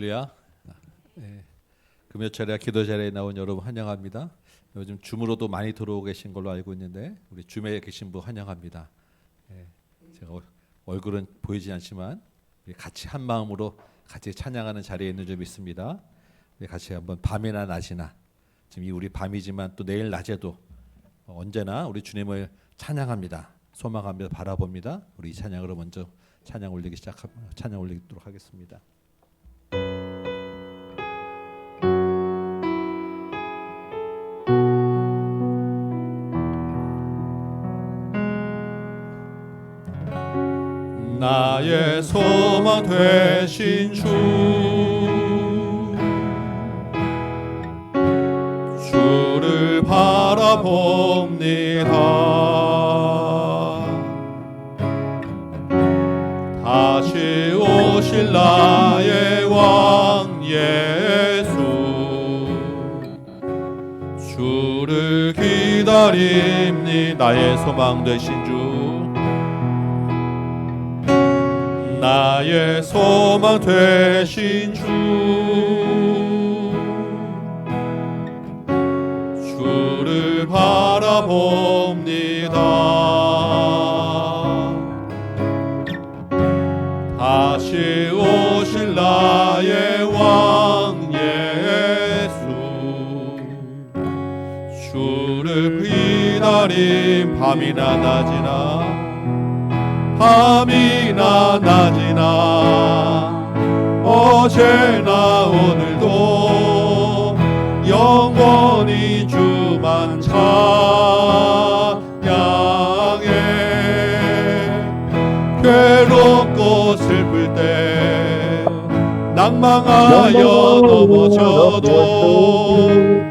할렐루야. 금요철에 기도 자리에 나온 여러분 환영합니다. 요즘 줌으로도 많이 들어오고 계신 걸로 알고 있는데 우리 줌에 계신 분 환영합니다. 제가 얼굴은 보이지 않지만 우리 같이 한 마음으로 같이 찬양하는 자리에 있는 줄 믿습니다. 우리 같이 한번 밤이나 낮이나 지금 이 우리 밤이지만 또 내일 낮에도 언제나 우리 주님을 찬양합니다. 소망하며 바라봅니다. 우리 이 찬양으로 먼저 찬양 올리도록 하겠습니다. 나의 소망 되신 주를 바라봅니다. 다시 오실 나의 왕 예수, 주를 기다립니. 나의 소망 되신 주, 나의 소망 되신 주를 바라봅니다. 다시 오실 나의 왕 예수, 주를 기다림. 밤이나 낮이나 밤이나 낮이나 어제나 오늘도 영원히 주만 찬양해. 괴롭고 슬플 때 낭망하여 넘어져도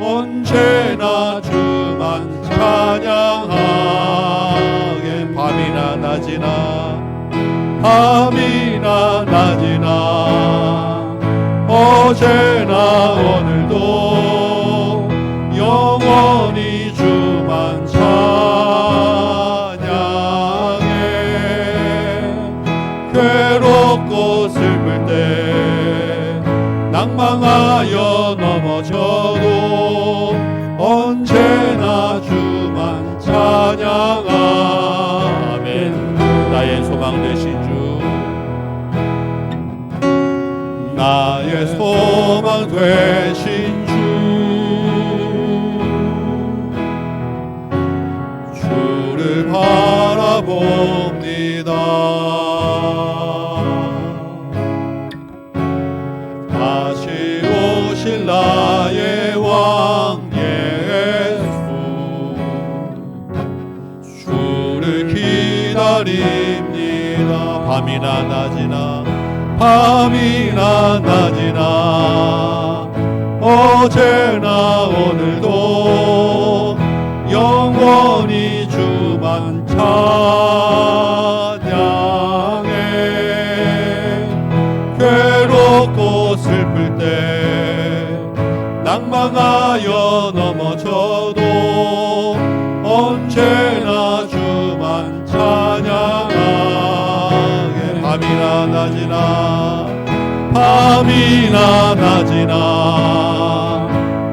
언제나 주만 찬양하게. 밤이나 낮이나 밤이나 낮이나 어제나 오늘도 영원히 주만 찬양해. 괴롭고 슬플 때 낭망하여 넘어져도 언제나 주만 찬양하면. 나의 소망 되신 주, 나의 소망 되신 주를 바라봅니다. 다시 오실 나의 왕 예수, 주를 기다립니다. 밤이나 낮이나 밤이나 낮이나 어제나 오늘도 영원히 주만 찬양해. 괴롭고 슬플 때 낭망하여 넘어져도 언제나 주만 찬양하게. 밤이나 낮이나 밤이나 낮이나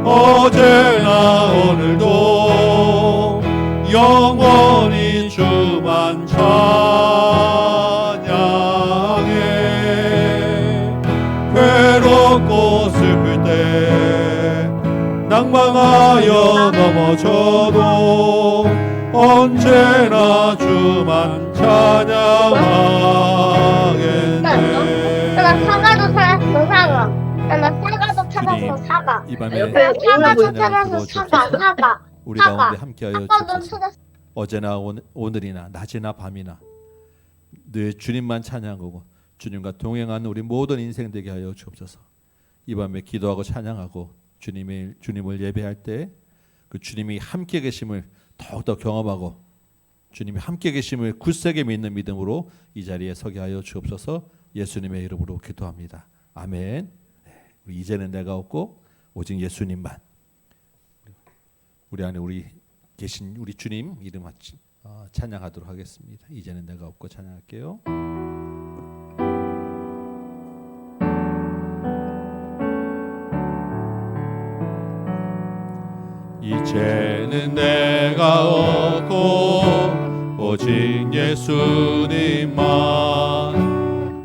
어제나 오늘도 영원히 주만 찬양해. 괴롭고 슬플 때 낭망하여 넘어져도 언제나 주만 찬양하겠네. 나 사과도 찾았어. 사과. 나 사과도 찾았어. 사과. 이 밤에 사과도 찾았어. 사과. 우리 가운데 함께하여 사과도 주옵소서. 찾았어. 어제나 오늘이나 낮이나 밤이나 늘 주님만 찬양하고 주님과 동행하는 우리 모든 인생 되게 하여 주옵소서. 이 밤에 기도하고 찬양하고 주님을 예배할 때 그 주님이 함께 계심을 더욱더 경험하고 주님이 함께 계심을 굳세게 믿는 믿음으로 이 자리에 서게 하여 주옵소서. 예수님의 이름으로 기도합니다. 아멘. 이제는 내가 없고 오직 예수님만. 우리 안에 계신 우리 주님 이름 찬양하도록 하겠습니다. 이제는 내가 없고 찬양할게요. 이제는 내가 없고 오직 예수님만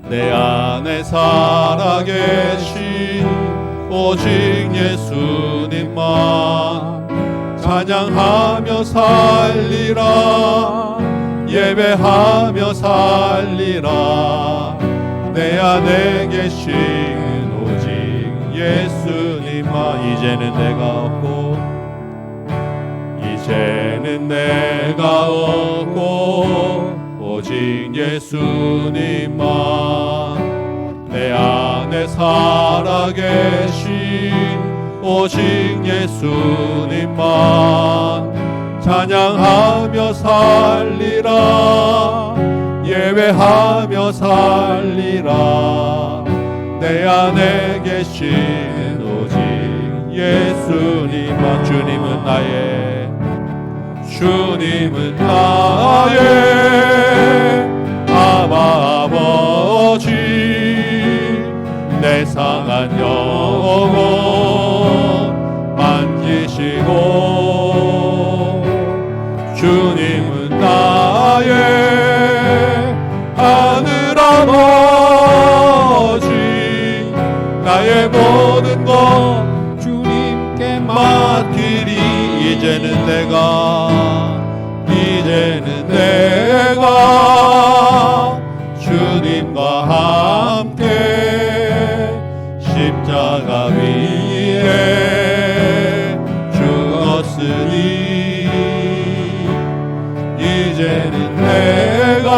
내 안에 살아계신 오직 예수님만 찬양하며 살리라 예배하며 살리라 내 안에 계신 오직 예수님만 이제는 내가 없고 이제는 내가 없고 오직 예수님만 내 안에 살아계신 오직 예수님만 찬양하며 살리라 예배하며 살리라 내 안에 계신 오직 예수님만 주님은 나의 아버지 내 상한 영혼 만지시고 주님은 나의 하늘아버지 나의 모든 것 주님께 맡기리 이제는 내가 주님과 함께 십자가 위에 죽었으니 이제는 내가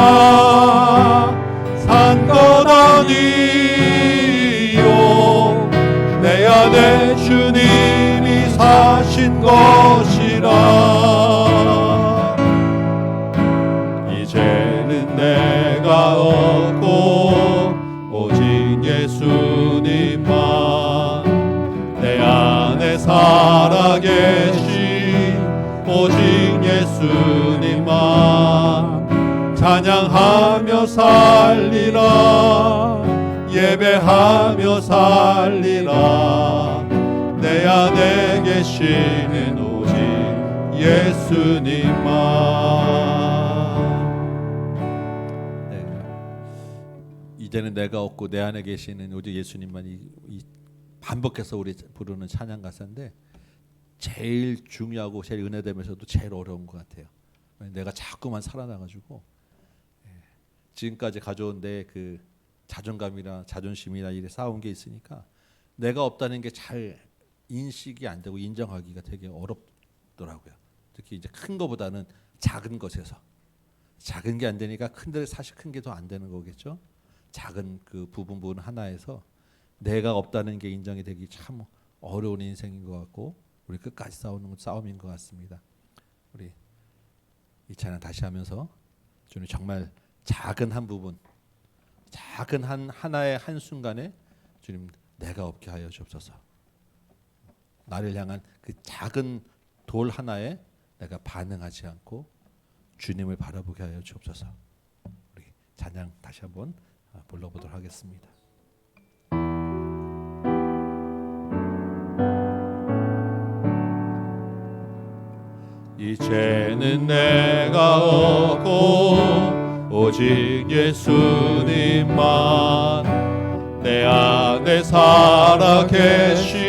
산 것 아니요 내 안에 주님이 사신 것이라 이제는 내가 없고 오직 예수님만 내 안에 살아계신 오직 예수님만 찬양하며 살리라 예배하며 살리라 내 안에 계시는 오직 예수님만 이제는 내가 없고 내 안에 계시는 오직 예수님만 이 반복해서 우리 부르는 찬양 가사인데 제일 중요하고 제일 은혜되면서도 제일 어려운 것 같아요. 내가 자꾸만 살아나가지고 지금까지 가져온 내 그 자존감이나 자존심이나 이래 쌓아온 게 있으니까 내가 없다는 게 잘 인식이 안 되고 인정하기가 되게 어렵더라고요. 특히 이제 큰 거보다는 작은 것에서 작은 게 안 되니까 큰데 사실 큰 게 더 안 되는 거겠죠. 작은 그 부분 하나에서 내가 없다는 게 인정이 되기 참 어려운 인생인 것 같고 우리 끝까지 싸우는 싸움인 것 같습니다. 우리 이 찬양 다시 하면서 주님 정말 작은 한 부분, 작은 하나의 한 순간에 주님 내가 없게 하여 주옵소서. 나를 향한 그 작은 돌 하나에 내가 반응하지 않고 주님을 바라보게 하여 주옵소서. 우리 찬양 다시 한번 불러보도록 하겠습니다. 이제는 내가 없고 오직 예수님만 내 안에 살아계신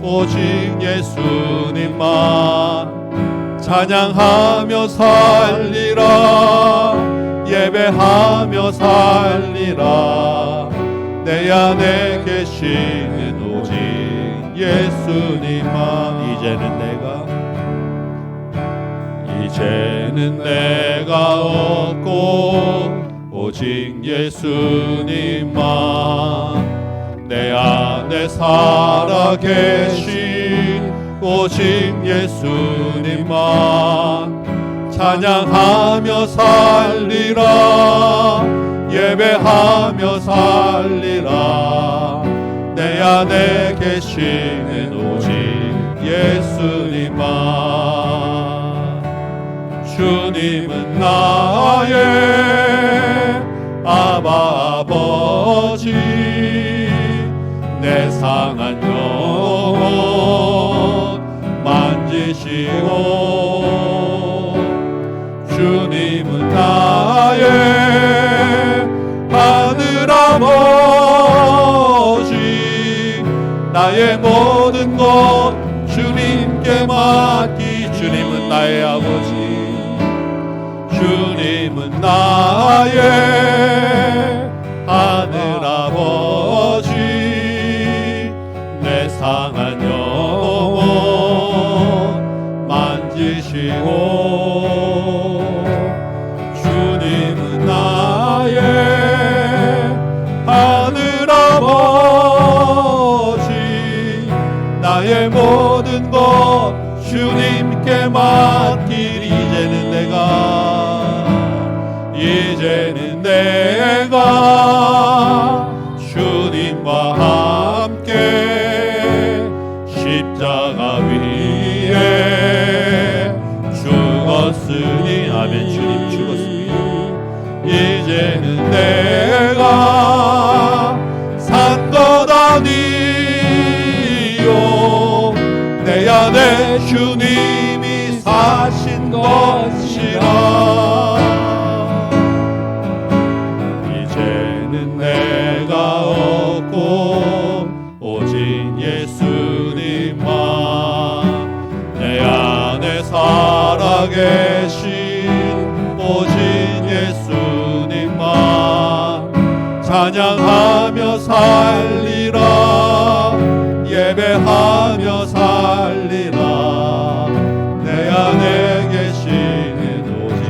오직 예수님만 찬양하며 살리라 예배하며 살리라 내 안에 계시는 오직 예수님만 이제는 내가 없고 오직 예수님만 내 안에 살아계신 오직 예수님만 찬양하며 살리라 예배하며 살리라 내 안에 계시는 오직 예수님만 주님은 나의 아버지 내 상한 영혼 만지시고 주님은 나의 하늘아버지 나의 모든 것 주님께 맡기 주님은 나의 아버지 주님은 나의 하늘아버지 내 상한 영혼 만지시고 주님은 나의 하늘아버지 나의 모든 것 주님께 맡길 이제는 내가 주님과 함께 십자가 위에 죽었으니 아멘 주님 죽었으니 이제는 내가 산 것 아니요 내 안에 주님이 사신 것이라 이제는 내가 없고 오직 예수님만 내 안에 살아계신 오직 예수님만 찬양하며 살리라 예배하며 살리라 내 안에 계시는 오직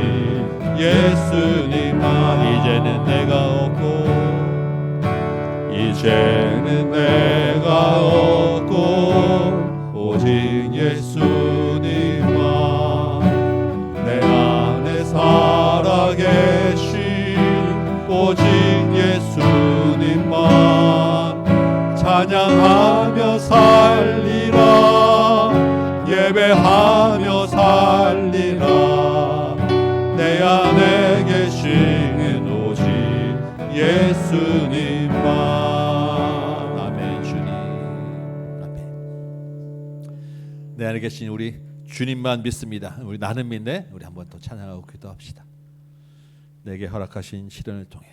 예수님만 이제는 내가 없고 이제는 내가 없고 오직 예수님만 내 안에 살아계신 오직 예수님만 찬양하며 살리라 예배하며 살리라 내 안에 계시는 오직 예수님만 아멘 주님 아멘 내 안에 계신 우리 주님만 믿습니다. 우리 나는 믿네 우리 한번 또 찬양하고 기도합시다. 내게 허락하신 시련을 통해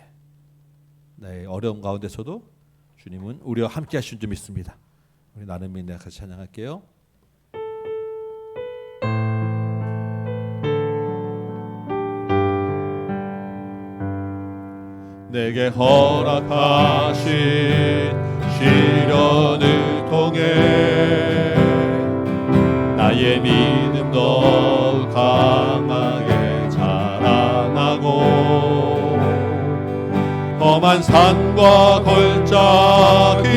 나의 어려움 가운데서도 주님은 우리와 함께 하신 줄 믿습니다. 우리 나는 믿네 같이 찬양할게요. 내게 허락하신 시련을 통해 나의 믿음 더욱 강하게 자라나고 험한 산과 골짜기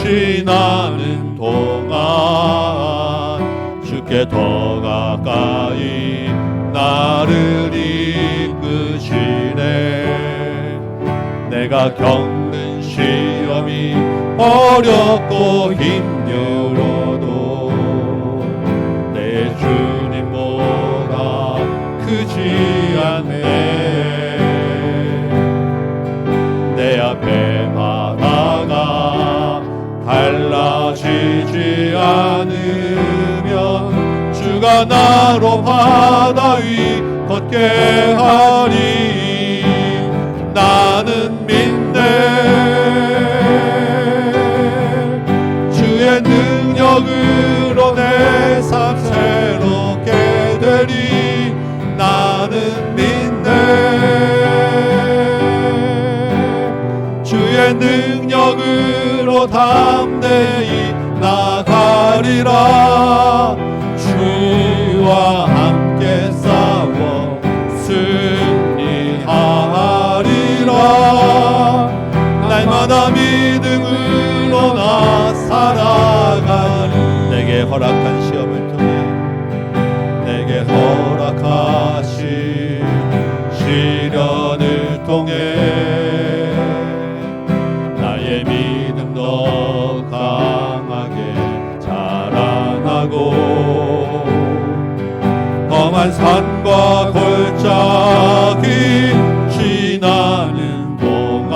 지나는 동안 주께 더 가까이 나를 이끄시네 내가 겪는 시험이 어렵고 힘들어도 내 주님보다 크지 않네 내 앞에 바다가 갈라지지 않으면 주가 나로 바다 위 걷게 하리 나는 믿네 주의 능력으로 내 삶 새롭게 되리 나는 믿네 주의 능력으로 담대히 나가리라 주와 함께 싸워 승리하리라 날마다 믿음으로 나 살아가리 내게 허락한 시험을 통해 내게 허락하신 시련을 통해 나의 믿음 더 강하게 자라나고 험한 산과 골짜기 지나는 동안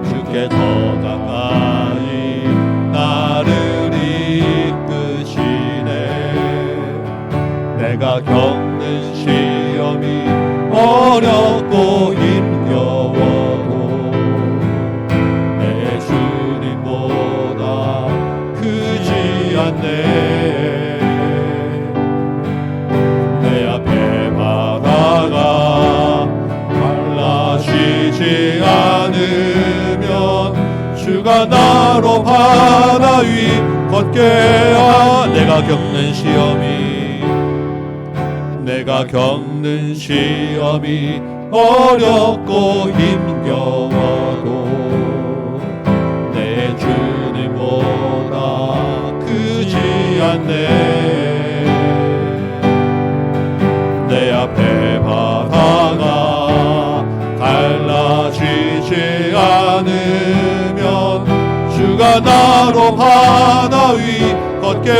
주께 더 가까이 나를 이끄시 않네. 내 앞에 바다가 갈라지지 않으면 주가 나로 바다 위 걷게 내가 겪는 시험이 어렵고 힘겨워도 내 주님보다 크지 않네. 내 앞에 바다가 갈라지지 않으면 주가 나로 바다 위 걷게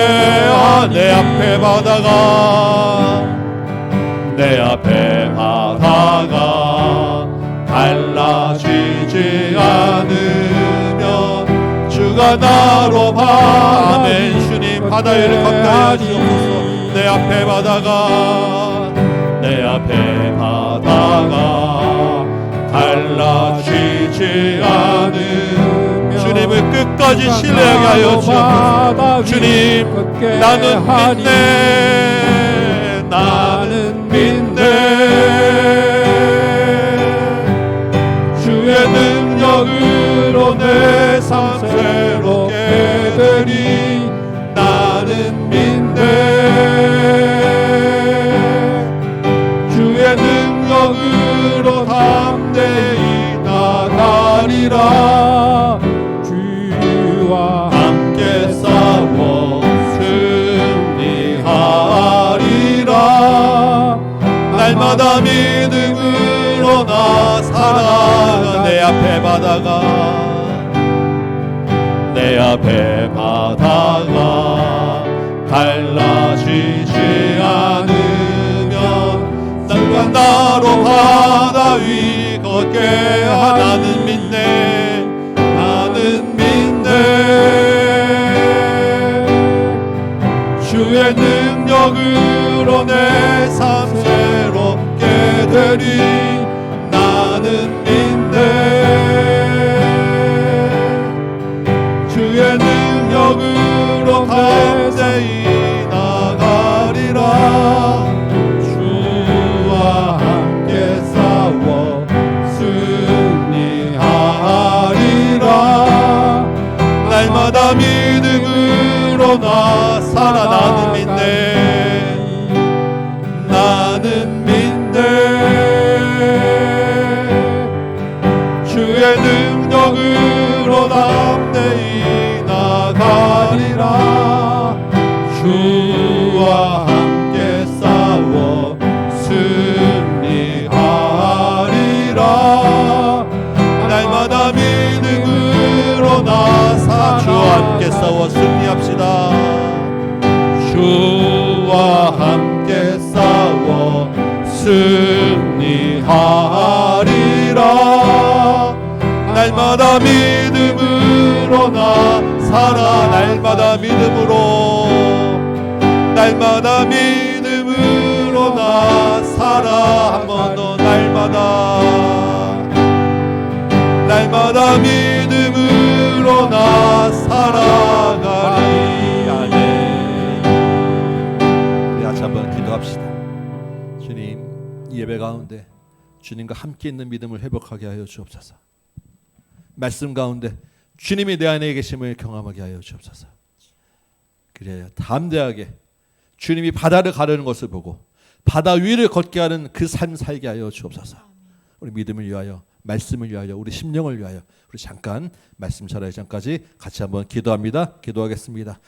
내 앞에 바다가 갈라지지 않으면 주가 나로 아멘. 주님 바다 위를 걷게 하여 주옵소서. 내 앞에 바다가 갈라지지 않으면 주님을 끝까지 신뢰하게 하여 주옵소서. 주님 나는 믿네. 주의 능력으로 내 삶 새롭게 되리. 나는 믿네. 주의 능력으로 담대히 나가리라. 주와 함께 싸워 승리하리라. 날마다 믿음으로 나 살아가. 내 앞에 바다가 갈라지지 않으면 누가 나로 바다 위 걷게 나는 믿네. 주의 능력으로 내 삶 새롭게 되리. 나는 믿네. 주의 능력으로 담대히 나가리라. 주와 함께 싸워 승리하리라. 날마다 믿음으로 나 살아. 나는 믿네. 주의 능력으로 담대히 나가리라. 주와 함께 싸워 승리하리라. 날마다 믿음으로 나 주와 함께 싸워 승리합시다. 주와 함께 싸워 승리하리라. 날마다 믿음으로 나 살아. 날마다 믿음으로 나 살아. 한 번 더 날마다 믿음으로 나 살아가리. 아멘. 우리 같이 한번 기도합시다. 주님, 이 예배 가운데 주님과 함께 있는 믿음을 회복하게 하여 주옵소서. 말씀 가운데 주님이 내 안에 계심을 경험하게 하여 주옵소서. 그래야 담대하게 주님이 바다를 가르는 것을 보고 바다 위를 걷게 하는 그 삶 살게 하여 주옵소서. 우리 믿음을 위하여, 말씀을 위하여, 우리 심령을 위하여 우리 잠깐 말씀 전하기 전까지 같이 한번 기도합니다. 기도하겠습니다.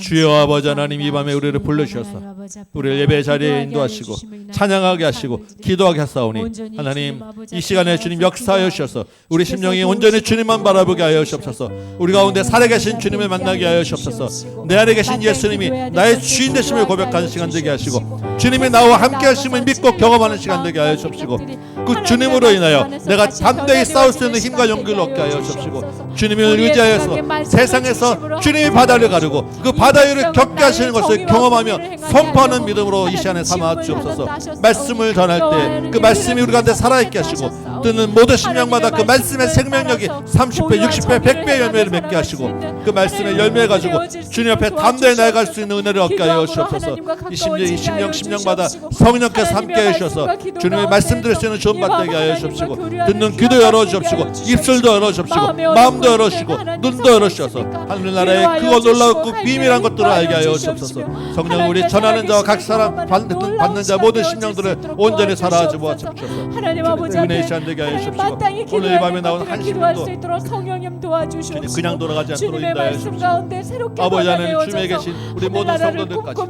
주여 아버지 하나님, 이 밤에 우리를 불러주셔서 우리를 예배 자리에 인도하시고 찬양하게 하시고 기도하게 하사오니 하나님, 이 시간에 주님 역사하여 주셔서 우리 심령이 온전히 주님만 바라보게 하여 주옵소서. 우리 가운데 살아계신 주님을 만나게 하여 주옵소서. 내 안에 계신 예수님이 나의 주인 되심을 고백하는 시간 되게 하시고 주님이 나와 함께 하심을 믿고 경험하는 시간 되게 하여 주옵시고 그 주님으로 인하여 내가 담대히 싸울 수 있는 힘과 용기를 얻게 하여 주옵시고 주님을 의지하여서 세상에서 주님이 바다를 가르고 그 바다 위를 겪게 하시는 것을 경험하며 선포하는 믿음으로 이 시간에 삼아 주옵소서. 말씀을 전할 때 그 말씀이 우리 가운데 살아있게 하시고 듣는 모든 심령마다 그 말씀의 생명력이 30배, 60배, 100배 열매를 맺게 하시고 그 말씀의 열매 가지고 주님 앞에 담대히 나아갈 수 있는 은혜를 얻게 하여 주옵소서. 이 심령마다 성령께서 함께 하셔서 주님의 말씀 들을 수 있는 좋은 밭 되게 하여 주옵시고 듣는 귀도 열어 주옵시고 입술도 열어 주옵시고 마음도 열어 주시고 눈도 열어 주셔서 하늘나라의 그거 놀라웠고 비밀한 것들을 알게 하여 주옵소서. 성령 우리 전하는 자와 각 사람 받는 자 모든 심령들을 온전히 살아하지 모아 주옵소서. 하나님 아버지 앞에 은혜의 시간 되게 하여 주옵시고 마땅히 오늘 이 밤에 나온 기도할 수 한심도 있도록 성령님 도와주시옵시고 그냥 돌아가지 않도록 주님의 인도하여 말씀 주옵시고 가운데 새롭게 아버지 하나님 변화되어져서 주님에 계신 우리 모든 성도들까지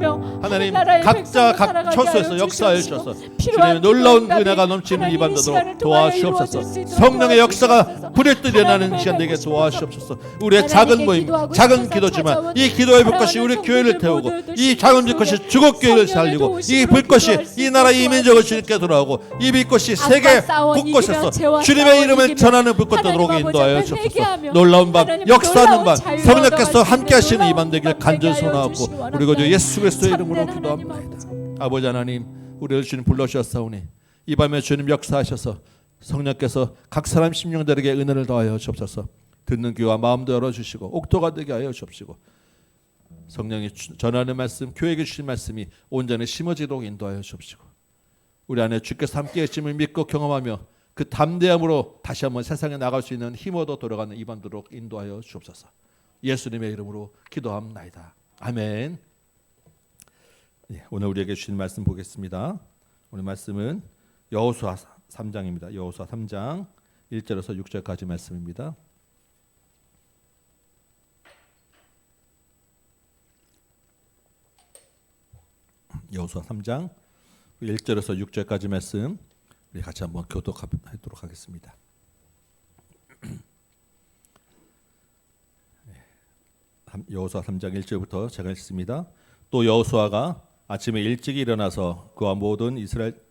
하나님 각자 각 처소에서 역사하여 주셔서 주님의 놀라운 은혜가 넘치는 이 밤 되도록 도와주옵소서. 성령의 역사가 불에 일어나는 시간 되게 도와주옵소서. 우리의 작은 모임 작은 기도지만 이 기도의 불꽃이 우리 교회를 태우고 이 작은 불꽃이 주국 교회를 살리고 이 불꽃이 이 나라 이 민족을 주님께 돌아오고 이 불꽃이 세계 곳곳에서 주님의 이름을 전하는 불꽃 되도록 인도하여 주옵소서. 놀라운 밤 역사하는 밤 성령께서 함께 하시는 이 밤 되길 간절히 소원하옵고 우리 구주 예수 그리스도의 이름으로 기도합니다. 아버지 하나님 우리를 주님 불러주셨사오니 이 밤에 주님 역사하셔서 성령께서 각 사람 심령들에게 은혜를 더하여 주옵소서. 듣는 귀와 마음도 열어주시고 옥토가 되게 하여 주옵시고 성령이 전하는 말씀 교회에게 주신 말씀이 온전히 심어지도록 인도하여 주옵시고 우리 안에 주께서 함께 하심을 믿고 경험하며 그 담대함으로 다시 한번 세상에 나갈 수 있는 힘으로 돌아가는 이 밤 되도록 인도하여 주옵소서. 예수님의 이름으로 기도합나이다. 아멘. 오늘 우리에게 주신 말씀 보겠습니다. 오늘 말씀은 여호수아 3장입니다. 여호수아 3장 1절에서 6절까지 말씀입니다. 여호수아 3장 1절에서 6절까지 말씀 우리 같이 한번 교독하도록 하겠습니다. 여호수아 3장 1절부터 제가 읽습니다. 또 여호수아가 아침에 일찍 일어나서 그와 모든 이스라엘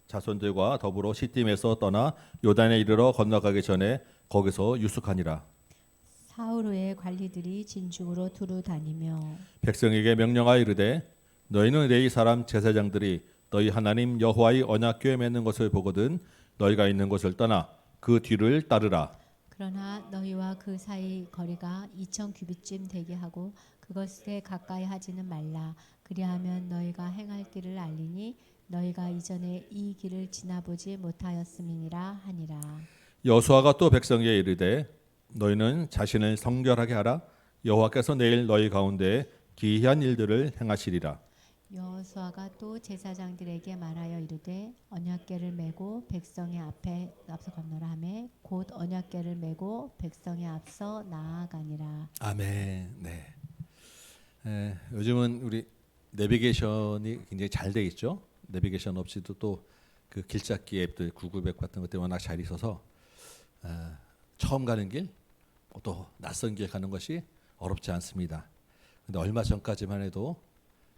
자손들과 더불어 시딤에서 떠나 요단에 이르러 건너가기 전에 거기서 유숙하니라. 사흘 후에 관리들이 진중으로 두루 다니며 백성에게 명령하여 이르되 너희는 레위 사람 제사장들이 너희 하나님 여호와의 언약궤에 맺는 것을 보거든 너희가 있는 곳을 떠나 그 뒤를 따르라. 그러나 너희와 그 사이 거리가 2,000 규빗쯤 되게 하고 그것에 가까이 하지는 말라. 그리하면 너희가 행할 길을 알리니 너희가 이전에 이 길을 지나보지 못하였음이니라 하니라. 여호수아가 또 백성에게 이르되 너희는 자신을 성결하게 하라. 여호와께서 내일 너희 가운데 기이한 일들을 행하시리라. 여호수아가 또 제사장들에게 말하여 이르되 언약궤를 메고 백성의 앞서 건너라 하매 곧 언약궤를 메고 백성의 앞서 나아가니라. 아멘. 네. 요즘은 우리 내비게이션이 굉장히 잘 돼 있죠. 내비게이션 없이도 또 그 길찾기 앱들 구글맵 같은 것들이 워낙 잘 있어서 처음 가는 길, 또 낯선 길 가는 것이 어렵지 않습니다. 근데 얼마 전까지만 해도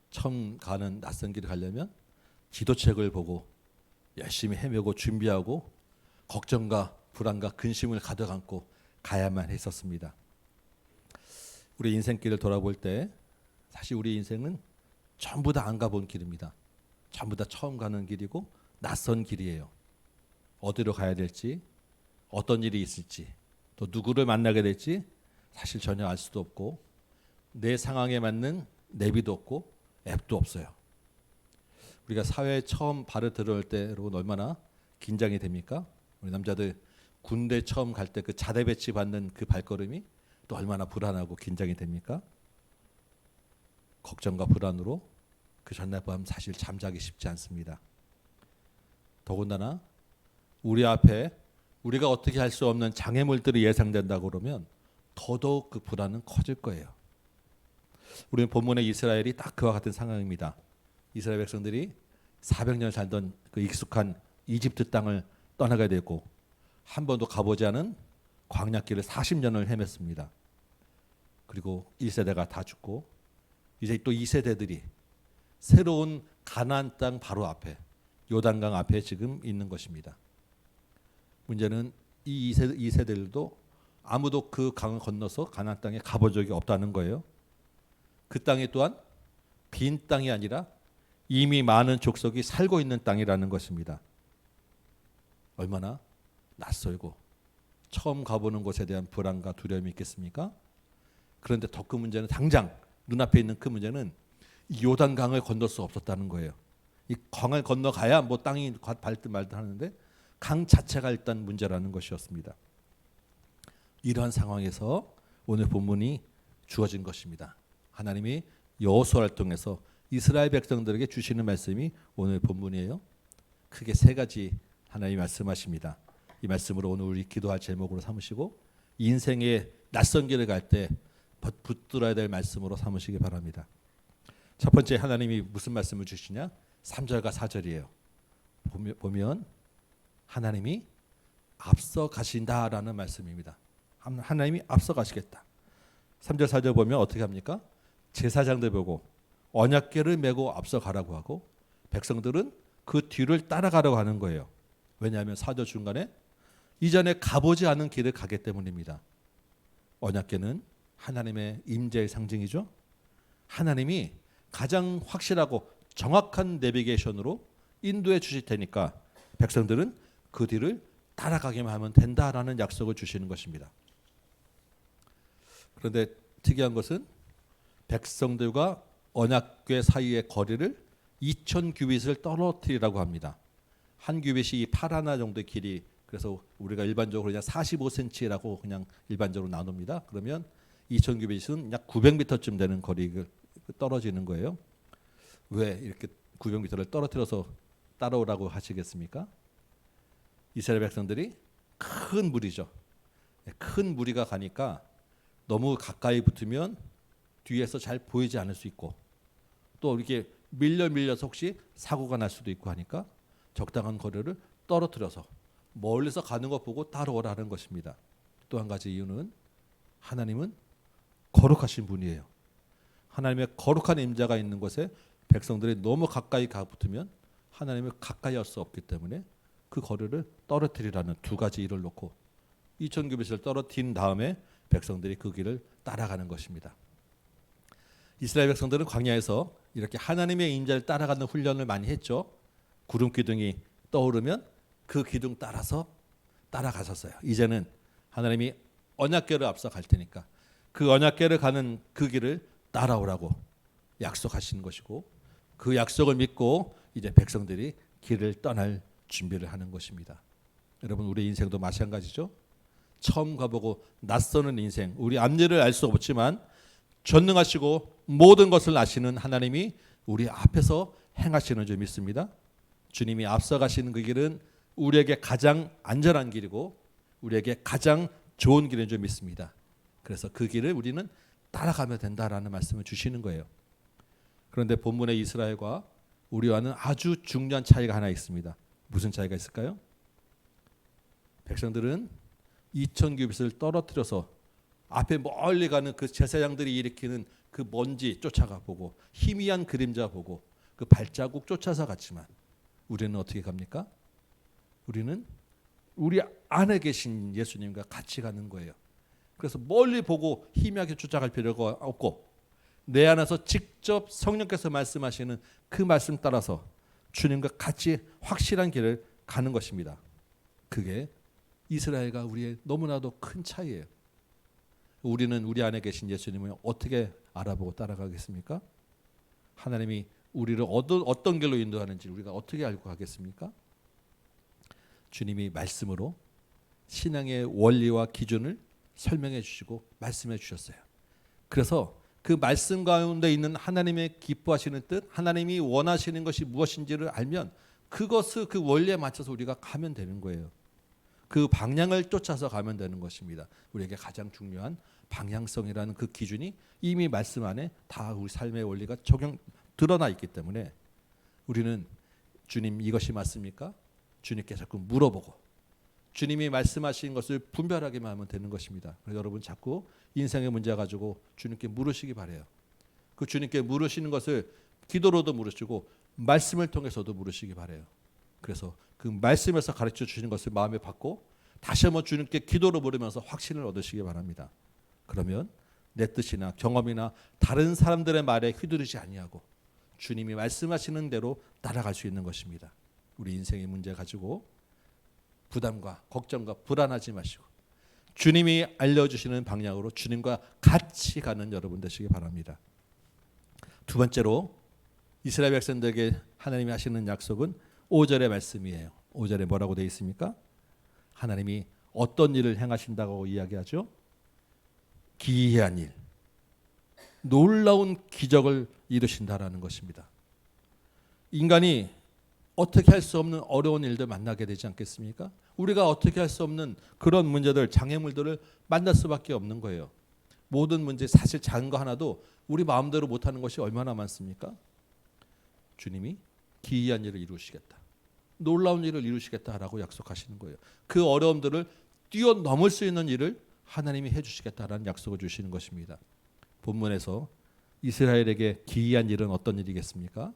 처음 가는 낯선 길을 가려면 지도책을 보고 열심히 헤매고 준비하고 걱정과 불안과 근심을 가득 안고 가야만 했었습니다. 우리 인생길을 돌아볼 때 사실 우리 인생은 전부 다 안 가본 길입니다. 전부 다 처음 가는 길이고 낯선 길이에요. 어디로 가야 될지, 어떤 일이 있을지, 또 누구를 만나게 될지 사실 전혀 알 수도 없고 내 상황에 맞는 내비도 없고 앱도 없어요. 우리가 사회에 처음 발을 들어올 때 여러분 얼마나 긴장이 됩니까? 우리 남자들 군대 처음 갈 때 그 자대 배치 받는 그 발걸음이 또 얼마나 불안하고 긴장이 됩니까? 걱정과 불안으로 그 전날 밤 사실 잠자기 쉽지 않습니다. 더군다나 우리 앞에 우리가 어떻게 할 수 없는 장애물들이 예상된다고 그러면 더더욱 그 불안은 커질 거예요. 우리는 본문의 이스라엘이 딱 그와 같은 상황입니다. 이스라엘 백성들이 400년 살던 그 익숙한 이집트 땅을 떠나게 되고 한 번도 가보지 않은 광야길을 40년을 헤맸습니다. 그리고 1세대가 다 죽고 이제 또 2세대들이 새로운 가나안 땅 바로 앞에 요단강 앞에 지금 있는 것입니다. 문제는 이 2세대들도 아무도 그 강을 건너서 가나안 땅에 가본 적이 없다는 거예요. 그 땅이 또한 빈 땅이 아니라 이미 많은 족속이 살고 있는 땅이라는 것입니다. 얼마나 낯설고 처음 가보는 곳에 대한 불안과 두려움이 있겠습니까? 그런데 더 큰 문제는 당장 눈앞에 있는 큰 문제는 이 요단강을 건널 수 없었다는 거예요. 이 강을 건너가야 뭐 땅이 밟든 말든 하는데 강 자체가 일단 문제라는 것이었습니다. 이러한 상황에서 오늘 본문이 주어진 것입니다. 하나님이 여호수아를 통해서 이스라엘 백성들에게 주시는 말씀이 오늘 본문이에요. 크게 세 가지 하나님이 말씀하십니다. 이 말씀으로 오늘 우리 기도할 제목으로 삼으시고 인생의 낯선 길을 갈 때 붙들어야 될 말씀으로 삼으시기 바랍니다. 첫 번째 하나님이 무슨 말씀을 주시냐? 3절과 4절이에요. 보면 하나님이 앞서 가신다라는 말씀입니다. 하나님이 앞서 가시겠다. 3절 4절 보면 어떻게 합니까? 제사장들 보고 언약궤를 메고 앞서 가라고 하고 백성들은 그 뒤를 따라가려고 하는 거예요. 왜냐하면 4절 중간에 이전에 가보지 않은 길을 가기 때문입니다. 언약궤는 하나님의 임재의 상징이죠. 하나님이 가장 확실하고 정확한 내비게이션으로 인도해 주실 테니까 백성들은 그 뒤를 따라가기만 하면 된다라는 약속을 주시는 것입니다. 그런데 특이한 것은 백성들과 언약궤 사이의 거리를 2000규빗을 떨어뜨리라고 합니다. 한 규빗이 8하나 정도의 길이, 그래서 우리가 일반적으로 그냥 45cm라고 그냥 일반적으로 나눕니다. 그러면 2000규빗은 약 900m쯤 되는 거리가 떨어지는 거예요. 왜 이렇게 900m를 떨어뜨려서 따라오라고 하시겠습니까? 이스라엘 백성들이 큰 무리죠. 큰 무리가 가니까 너무 가까이 붙으면 뒤에서 잘 보이지 않을 수 있고 또 이렇게 밀려서 혹시 사고가 날 수도 있고 하니까 적당한 거리를 떨어뜨려서 멀리서 가는 것 보고 따라오라는 것입니다. 또 한 가지 이유는 하나님은 거룩하신 분이에요. 하나님의 거룩한 임재가 있는 곳에 백성들이 너무 가까이 가 붙으면 하나님을 가까이 할 수 없기 때문에 그 거리를 떨어뜨리라는 두 가지 일을 놓고 2000규빗을 떨어뜨린 다음에 백성들이 그 길을 따라가는 것입니다. 이스라엘 백성들은 광야에서 이렇게 하나님의 임재를 따라가는 훈련을 많이 했죠. 구름 기둥이 떠오르면 그 기둥 따라서 따라가셨어요. 이제는 하나님이 언약궤를 앞서 갈 테니까 그 언약궤를 가는 그 길을 따라오라고 약속하시는 것이고 그 약속을 믿고 이제 백성들이 길을 떠날 준비를 하는 것입니다. 여러분 우리 인생도 마찬가지죠. 처음 가보고 낯서는 인생, 우리 앞일을 알 수 없지만 전능하시고 모든 것을 아시는 하나님이 우리 앞에서 행하시는 줄 믿습니다. 주님이 앞서 가시는 그 길은 우리에게 가장 안전한 길이고 우리에게 가장 좋은 길인 줄 믿습니다. 그래서 그 길을 우리는 따라가면 된다라는 말씀을 주시는 거예요. 그런데 본문의 이스라엘과 우리와는 아주 중요한 차이가 하나 있습니다. 무슨 차이가 있을까요? 백성들은 2000규빗을 떨어뜨려서 앞에 멀리 가는 그 제사장들이 일으키는 그 먼지 쫓아가 보고 희미한 그림자 보고 그 발자국 쫓아서 갔지만 우리는 어떻게 갑니까? 우리는 우리 안에 계신 예수님과 같이 가는 거예요. 그래서 멀리 보고 희미하게 쫓아갈 필요가 없고 내 안에서 직접 성령께서 말씀하시는 그 말씀 따라서 주님과 같이 확실한 길을 가는 것입니다. 그게 이스라엘과 우리의 너무나도 큰 차이예요. 우리는 우리 안에 계신 예수님을 어떻게 알아보고 따라가겠습니까? 하나님이 우리를 어떤 길로 인도하는지 우리가 어떻게 알고 가겠습니까? 주님이 말씀으로 신앙의 원리와 기준을 설명해 주시고 말씀해 주셨어요. 그래서 그 말씀 가운데 있는 하나님의 기뻐하시는 뜻, 하나님이 원하시는 것이 무엇인지를 알면 그것을 그 원리에 맞춰서 우리가 가면 되는 거예요. 그 방향을 쫓아서 가면 되는 것입니다. 우리에게 가장 중요한 방향성이라는 그 기준이 이미 말씀 안에 다 우리 삶의 원리가 드러나 있기 때문에 우리는 주님 이것이 맞습니까? 주님께 자꾸 물어보고 주님이 말씀하신 것을 분별하기만 하면 되는 것입니다. 그래서 여러분 자꾸 인생의 문제 가지고 주님께 물으시기 바라요. 그 주님께 물으시는 것을 기도로도 물으시고 말씀을 통해서도 물으시기 바라요. 그래서 그 말씀에서 가르쳐 주시는 것을 마음에 받고 다시 한번 주님께 기도로 물으면서 확신을 얻으시기 바랍니다. 그러면 내 뜻이나 경험이나 다른 사람들의 말에 휘두르지 아니하고 주님이 말씀하시는 대로 따라갈 수 있는 것입니다. 우리 인생의 문제 가지고 부담과 걱정과 불안하지 마시고 주님이 알려주시는 방향으로 주님과 같이 가는 여러분 되시기 바랍니다. 두 번째로 이스라엘 백성들에게 하나님이 하시는 약속은 5절의 말씀이에요. 5절에 뭐라고 되어 있습니까? 하나님이 어떤 일을 행하신다고 이야기하죠? 기이한 일, 놀라운 기적을 이루신다라는 것입니다. 인간이 어떻게 할 수 없는 어려운 일들 만나게 되지 않겠습니까? 우리가 어떻게 할 수 없는 그런 문제들, 장애물들을 만날 수밖에 없는 거예요. 모든 문제, 사실 작은 거 하나도 우리 마음대로 못하는 것이 얼마나 많습니까? 주님이 기이한 일을 이루시겠다, 놀라운 일을 이루시겠다라고 약속하시는 거예요. 그 어려움들을 뛰어넘을 수 있는 일을 하나님이 해주시겠다라는 약속을 주시는 것입니다. 본문에서 이스라엘에게 기이한 일은 어떤 일이겠습니까?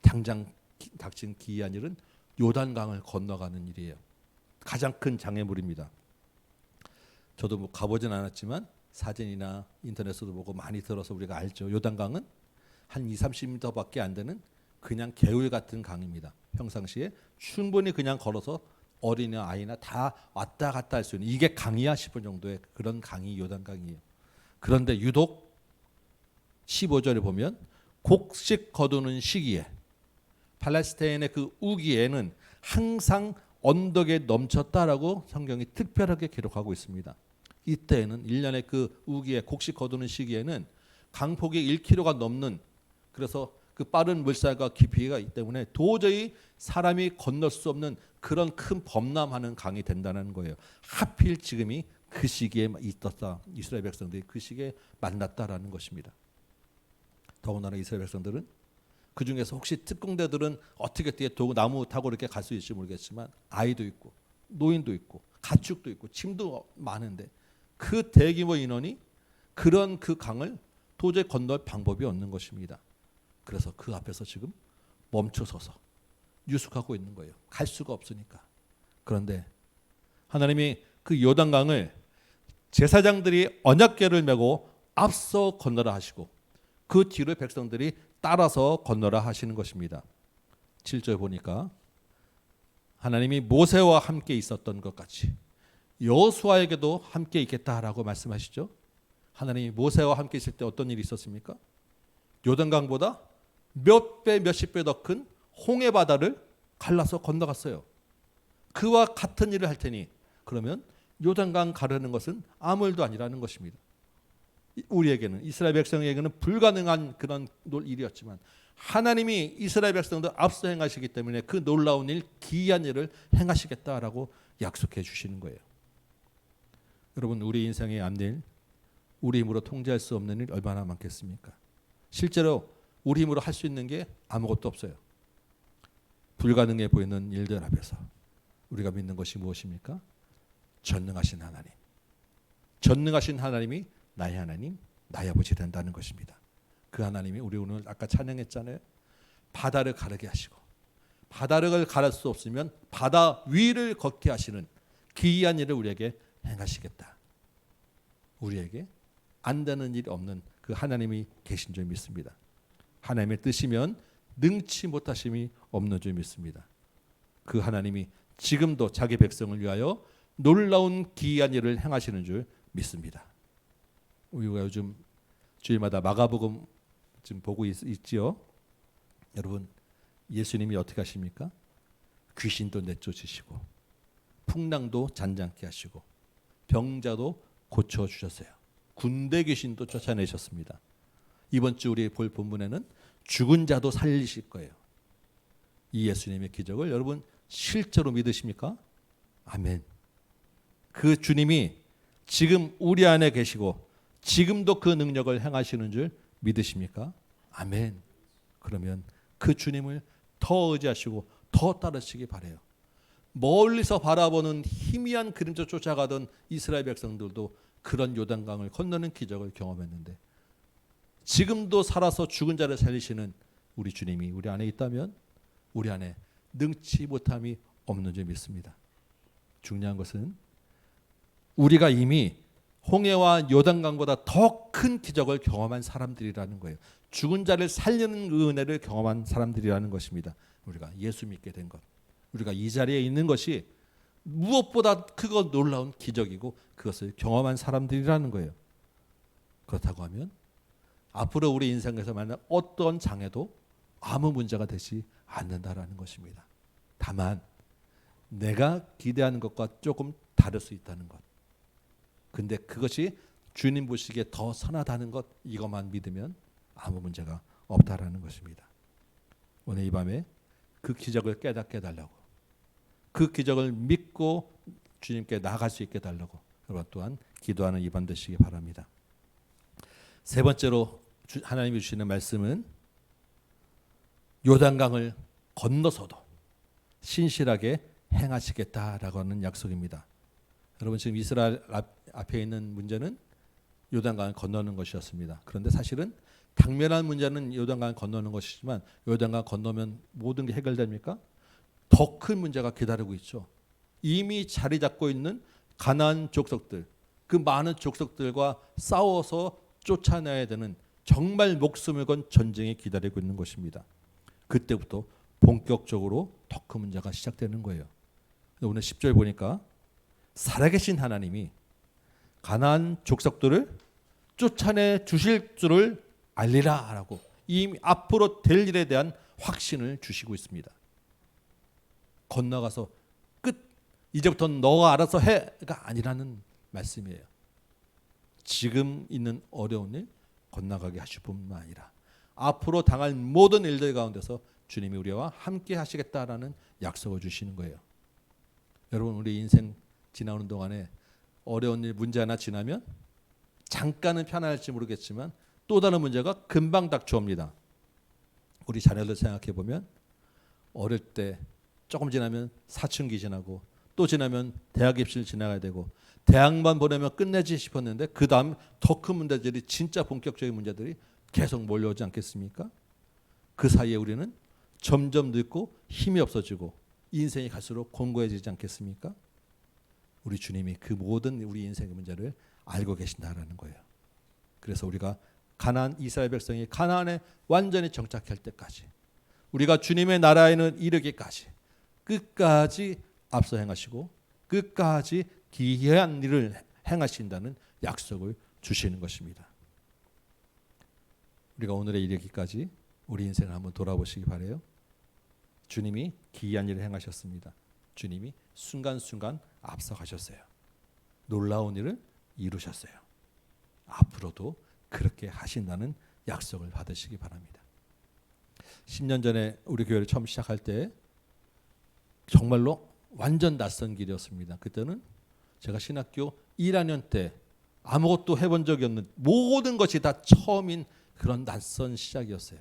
당장 닥친 기이한 일은 요단강을 건너가는 일이에요. 가장 큰 장애물입니다. 저도 뭐 가보진 않았지만 사진이나 인터넷에도 보고 많이 들어서 우리가 알죠. 요단강은 한 20-30m밖에 안 되는 그냥 개울 같은 강입니다. 평상시에 충분히 그냥 걸어서 어린이 아이나 다 왔다 갔다 할 수 있는, 이게 강이야 싶을 정도의 그런 강이 요단강이에요. 그런데 유독 15절에 보면 곡식 거두는 시기에 팔레스타인의 그 우기에는 항상 언덕에 넘쳤다라고 성경이 특별하게 기록하고 있습니다. 이때에는 1년의 그 우기에 곡식 거두는 시기에는 강폭이 1km가 넘는, 그래서 그 빠른 물살과 깊이가 있기 때문에 도저히 사람이 건널 수 없는 그런 큰 범람하는 강이 된다는 거예요. 하필 지금이 그 시기에 있었다. 이스라엘 백성들이 그 시기에 만났다라는 것입니다. 더군다나 이스라엘 백성들은 그 중에서 혹시 특공대들은 어떻게 뒤에 나무 타고 이렇게 갈 수 있을지 모르겠지만 아이도 있고 노인도 있고 가축도 있고 짐도 많은데 그 대규모 인원이 그런 그 강을 도저히 건널 방법이 없는 것입니다. 그래서 그 앞에서 지금 멈춰서서 유숙하고 있는 거예요. 갈 수가 없으니까. 그런데 하나님이 그 요단강을 제사장들이 언약궤를 메고 앞서 건너라 하시고 그 뒤로 백성들이 따라서 건너라 하시는 것입니다. 7절 보니까 하나님이 모세와 함께 있었던 것 같이 여호수아에게도 함께 있겠다라고 말씀하시죠. 하나님이 모세와 함께 있을 때 어떤 일이 있었습니까? 요단강보다 몇 배, 몇십 배 더 큰 홍해 바다를 갈라서 건너갔어요. 그와 같은 일을 할 테니 그러면 요단강 가르는 것은 아무 일도 아니라는 것입니다. 우리에게는, 이스라엘 백성에게는 불가능한 그런 일이었지만 하나님이 이스라엘 백성들 앞서 행하시기 때문에 그 놀라운 일, 기이한 일을 행하시겠다라고 약속해 주시는 거예요. 여러분, 우리 인생의 앞일, 우리 힘으로 통제할 수 없는 일 얼마나 많겠습니까? 실제로 우리 힘으로 할 수 있는 게 아무것도 없어요. 불가능해 보이는 일들 앞에서 우리가 믿는 것이 무엇입니까? 전능하신 하나님. 전능하신 하나님이 나의 하나님, 나의 아버지 된다는 것입니다. 그 하나님이 우리 오늘 아까 찬양했잖아요. 바다를 가르게 하시고 바다를 가를 수 없으면 바다 위를 걷게 하시는 기이한 일을 우리에게 행하시겠다. 우리에게 안 되는 일이 없는 그 하나님이 계신 줄 믿습니다. 하나님의 뜻이면 능치 못하심이 없는 줄 믿습니다. 그 하나님이 지금도 자기 백성을 위하여 놀라운 기이한 일을 행하시는 줄 믿습니다. 우리가 요즘 주일마다 마가복음 지금 보고 있지요. 여러분, 예수님이 어떻게 하십니까? 귀신도 내쫓으시고 풍랑도 잔잔케 하시고 병자도 고쳐주셨어요. 군대 귀신도 쫓아내셨습니다. 이번 주 우리 볼 본문에는 죽은 자도 살리실 거예요. 이 예수님의 기적을 여러분 실제로 믿으십니까? 아멘. 그 주님이 지금 우리 안에 계시고 지금도 그 능력을 행하시는 줄 믿으십니까? 아멘. 그러면 그 주님을 더 의지하시고 더 따르시기 바라요. 멀리서 바라보는 희미한 그림자 쫓아가던 이스라엘 백성들도 그런 요단강을 건너는 기적을 경험했는데 지금도 살아서 죽은 자를 살리시는 우리 주님이 우리 안에 있다면 우리 안에 능치 못함이 없는 줄 믿습니다. 중요한 것은 우리가 이미 홍해와 요단강보다 더 큰 기적을 경험한 사람들이라는 거예요. 죽은 자를 살리는 그 은혜를 경험한 사람들이라는 것입니다. 우리가 예수 믿게 된 것, 우리가 이 자리에 있는 것이 무엇보다 크고 놀라운 기적이고 그것을 경험한 사람들이라는 거예요. 그렇다고 하면 앞으로 우리 인생에서 만난 어떤 장애도 아무 문제가 되지 않는다라는 것입니다. 다만 내가 기대하는 것과 조금 다를 수 있다는 것. 근데 그것이 주님 보시기에 더 선하다는 것, 이것만 믿으면 아무 문제가 없다라는 것입니다. 오늘 이 밤에 그 기적을 깨닫게 해달라고, 그 기적을 믿고 주님께 나아갈 수 있게 해달라고 여러분 또한 기도하는 이 밤 되시기 바랍니다. 세 번째로 하나님이 주시는 말씀은 요단강을 건너서도 신실하게 행하시겠다라고 하는 약속입니다. 여러분 지금 이스라엘 앞에 있는 문제는 요단강을 건너는 것이었습니다. 그런데 사실은 당면한 문제는 요단강을 건너는 것이지만 요단강 건너면 모든 게 해결됩니까? 더 큰 문제가 기다리고 있죠. 이미 자리 잡고 있는 가나안 족속들, 그 많은 족속들과 싸워서 쫓아내야 되는 정말 목숨을 건 전쟁이 기다리고 있는 것입니다. 그때부터 본격적으로 더 큰 문제가 시작되는 거예요. 오늘 10절 보니까 살아계신 하나님이 가나안 족속들을 쫓아내 주실 줄을 알리라 라고 이미 앞으로 될 일에 대한 확신을 주시고 있습니다. 건너가서 끝, 이제부터 너가 알아서 해가 아니라는 말씀이에요. 지금 있는 어려운 일 건너가게 하실 뿐만 아니라 앞으로 당할 모든 일들 가운데서 주님이 우리와 함께 하시겠다라는 약속을 주시는 거예요. 여러분 우리 인생 지나오는 동안에 어려운 일 문제 하나 지나면 잠깐은 편안할지 모르겠지만 또 다른 문제가 금방 닥쳐옵니다. 우리 자녀들 생각해 보면 어릴 때 조금 지나면 사춘기 지나고 또 지나면 대학 입시를 지나가야 되고 대학만 보내면 끝내지 싶었는데 그 다음 더 큰 문제들이 진짜 본격적인 문제들이 계속 몰려오지 않겠습니까? 그 사이에 우리는 점점 늙고 힘이 없어지고 인생이 갈수록 공고해지지 않겠습니까? 우리 주님이 그 모든 우리 인생의 문제를 알고 계신다라는 거예요. 그래서 우리가 가나안 이스라엘 백성이 가나안에 완전히 정착할 때까지 우리가 주님의 나라에는 이르기까지 끝까지 앞서 행하시고 끝까지 기이한 일을 행하신다는 약속을 주시는 것입니다. 우리가 오늘에 이르기까지 우리 인생을 한번 돌아보시기 바라요. 주님이 기이한 일을 행하셨습니다. 주님이 순간순간 앞서가셨어요. 놀라운 일을 이루셨어요. 앞으로도 그렇게 하신다는 약속을 받으시기 바랍니다. 10년 전에 우리 교회를 처음 시작할 때 정말로 완전 낯선 길이었습니다. 그때는 제가 신학교 1학년 때 아무것도 해본 적이 없는 모든 것이 다 처음인 그런 낯선 시작이었어요.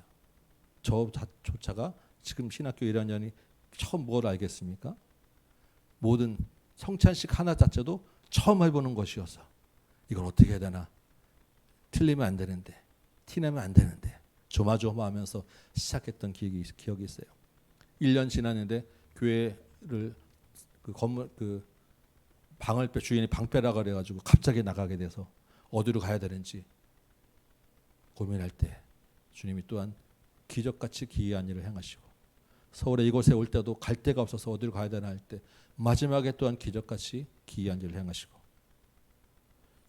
저조차가 지금 신학교 1학년이 처음 뭘 알겠습니까? 모든 성찬식 하나 자체도 처음 해보는 것이어서 이건 어떻게 해야 되나? 틀리면 안 되는데, 티내면 안 되는데 조마조마하면서 시작했던 기억이 있어요. 1년 지났는데 교회를 그 건물 그 방을 빼 주인이 방빼라 그래가지고 갑자기 나가게 돼서 어디로 가야 되는지 고민할 때 주님이 또한 기적같이 기이한 일을 행하시고 서울에 이곳에 올 때도 갈 데가 없어서 어디로 가야 되나 할 때 마지막에 또한 기적같이 기이한 일을 행하시고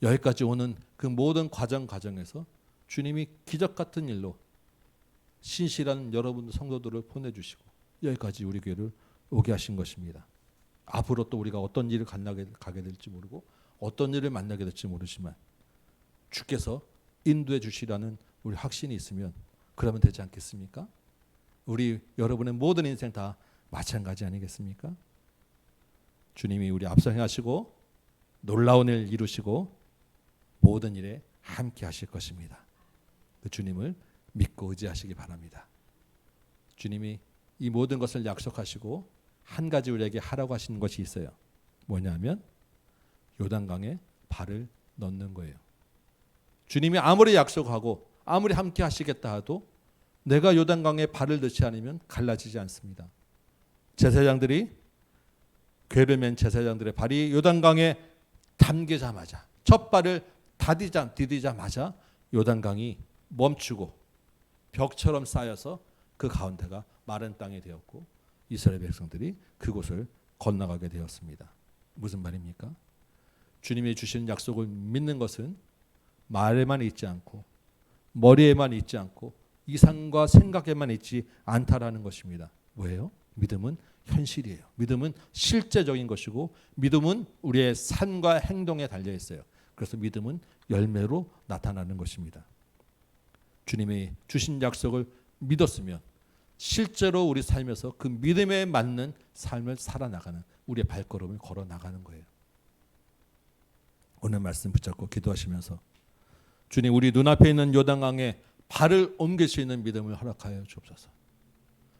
여기까지 오는 그 모든 과정에서 주님이 기적같은 일로 신실한 여러분 성도들을 보내주시고 여기까지 우리 교회를 오게 하신 것입니다. 앞으로 또 우리가 어떤 일을 가게 될지 모르고 어떤 일을 만나게 될지 모르지만 주께서 인도해 주시라는 우리 확신이 있으면 그러면 되지 않겠습니까? 우리 여러분의 모든 인생 다 마찬가지 아니겠습니까? 주님이 우리 앞서 행하시고 놀라운 일 이루시고 모든 일에 함께 하실 것입니다. 그 주님을 믿고 의지하시기 바랍니다. 주님이 이 모든 것을 약속하시고 한 가지 우리에게 하라고 하시는 것이 있어요. 뭐냐면 요단강에 발을 넣는 거예요. 주님이 아무리 약속하고 아무리 함께 하시겠다 하도 내가 요단강에 발을 넣지 않으면 갈라지지 않습니다. 제사장들이 궤를 맨 제사장들의 발이 요단강에 담기자마자 첫 발을 디디자마자 요단강이 멈추고 벽처럼 쌓여서 그 가운데가 마른 땅이 되었고 이스라엘 백성들이 그곳을 건너가게 되었습니다. 무슨 말입니까? 주님이 주시는 약속을 믿는 것은 말에만 있지 않고 머리에만 있지 않고 이상과 생각에만 있지 않다라는 것입니다. 뭐예요? 믿음은 현실이에요. 믿음은 실제적인 것이고 믿음은 우리의 삶과 행동에 달려 있어요. 그래서 믿음은 열매로 나타나는 것입니다. 주님이 주신 약속을 믿었으면 실제로 우리 삶에서 그 믿음에 맞는 삶을 살아나가는 우리의 발걸음을 걸어 나가는 거예요. 오늘 말씀 붙잡고 기도하시면서 주님, 우리 눈앞에 있는 요단강에 발을 옮길 수 있는 믿음을 허락하여 주옵소서.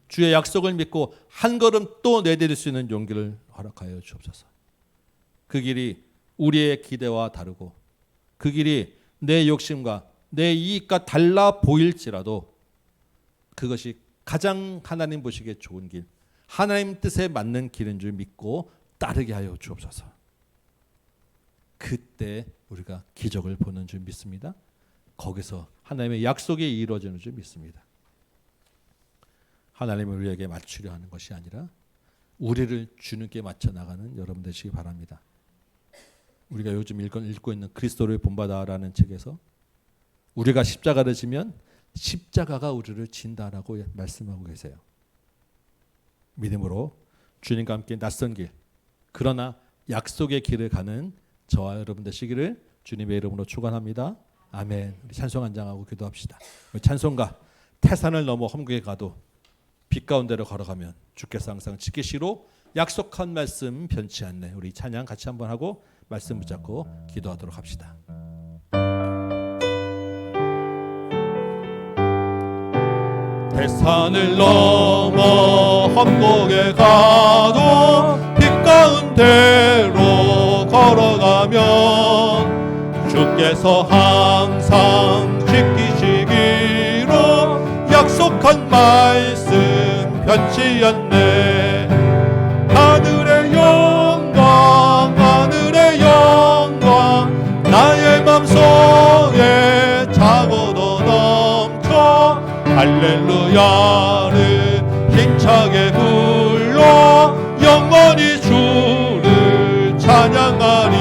주의 약속을 믿고 한 걸음 또 내디딜 수 있는 용기를 허락하여 주옵소서. 그 길이 우리의 기대와 다르고 그 길이 내 욕심과 내 이익과 달라 보일지라도 그것이 가장 하나님 보시기에 좋은 길, 하나님 뜻에 맞는 길인 줄 믿고 따르게 하여 주옵소서. 그때 우리가 기적을 보는 줄 믿습니다. 거기서 하나님의 약속이 이루어지는 줄 믿습니다. 하나님을 우리에게 맞추려 하는 것이 아니라 우리를 주님께 맞춰 나가는 여러분 되시기 바랍니다. 우리가 요즘 읽고 있는 그리스도를 본받아라는 책에서 우리가 십자가를 지면 십자가가 우리를 진다라고 말씀하고 계세요. 믿음으로 주님과 함께 낯선 길, 그러나 약속의 길을 가는 저와 여러분 되시기를 주님의 이름으로 축원합니다. 아멘. 우리 찬송 한 장하고 기도합시다. 우리 찬송가 태산을 넘어 험국에 가도 빛 가운데로 걸어가면 주께서 항상 지키시로 약속한 말씀 변치 않네. 우리 찬양 같이 한번 하고 말씀 붙잡고 기도하도록 합시다. 태산을 넘어 험곡에 가도 빛 가운데로 걸어가면 주께서 항상 지키시기로 약속한 말씀 변치 않네. 하늘의 영광 하늘의 영광 나의 맘속에 차고도 넘쳐 할렐루야를 힘차게 불러 영원히 주를 찬양하리.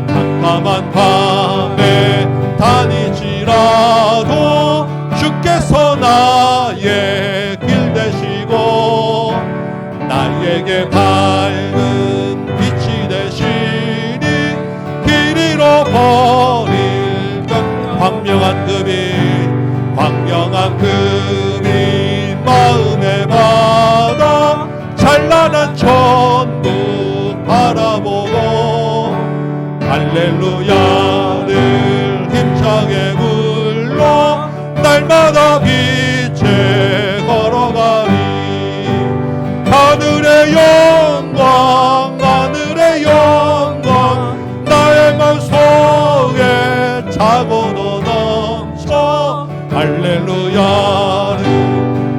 캄캄한 밤에 다니지라도 주께서 나의 길 되시고 나에게 밝은 빛이 되시니 길 잃어버릴 광명한 금이 마음에 받아 찬란한 천국 바라보고 할렐루야를 힘차게 불러 날마다 빛에 걸어가리. 하늘의 영광 하늘의 영광 나의 맘속에 차고도 넘쳐 할렐루야를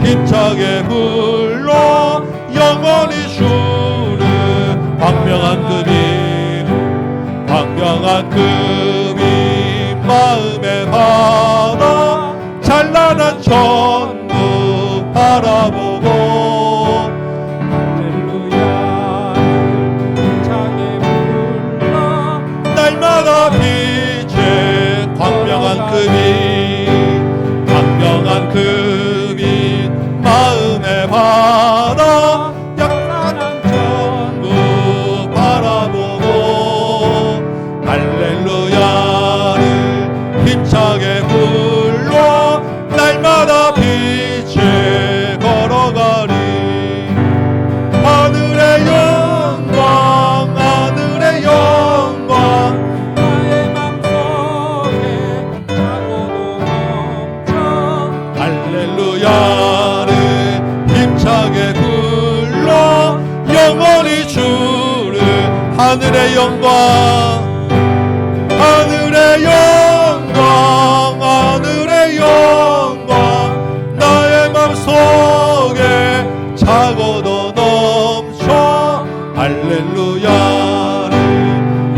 힘차게 불러 영원히 주를 광명한 금이 마음에 받아 찬란한 천국 바라보고 할렐루야를 힘차게 불러 날마다 빛에 광명한 금이 마음에 받아 약간한 천국 바라보고 할렐루야를 힘차게 불러 날마다 빛에 걸어가리. 하늘의 영광 하늘의 영광 나의 맘속에 차고도 넘쳐 할렐루야를 힘차게 불러 영원히 주를 하늘의 영광 하늘의 영광 하늘의 영광 나의 맘속에 차고도 넘쳐 할렐루야를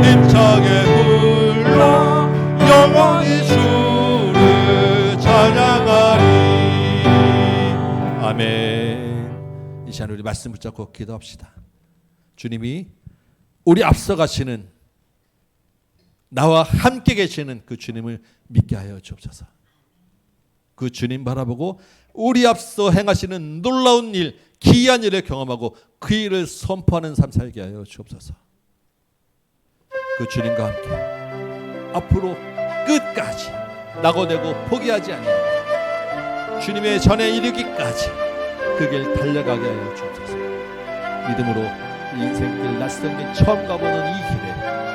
힘차게 불러 영원히 주를 찬양하리. 아멘. 이 시간 우리 말씀 붙잡고 기도합시다. 주님이 우리 앞서 가시는 나와 함께 계시는 그 주님을 믿게 하여 주옵소서. 그 주님 바라보고 우리 앞서 행하시는 놀라운 일, 기이한 일을 경험하고 그 일을 선포하는 삶 살게 하여 주옵소서. 그 주님과 함께 앞으로 끝까지 낙오되고 포기하지 아니하고 주님의 전에 이르기까지 그 길 달려가게 하여 주옵소서. 믿음으로 인생길 낯선 길 처음 가보는 이 길에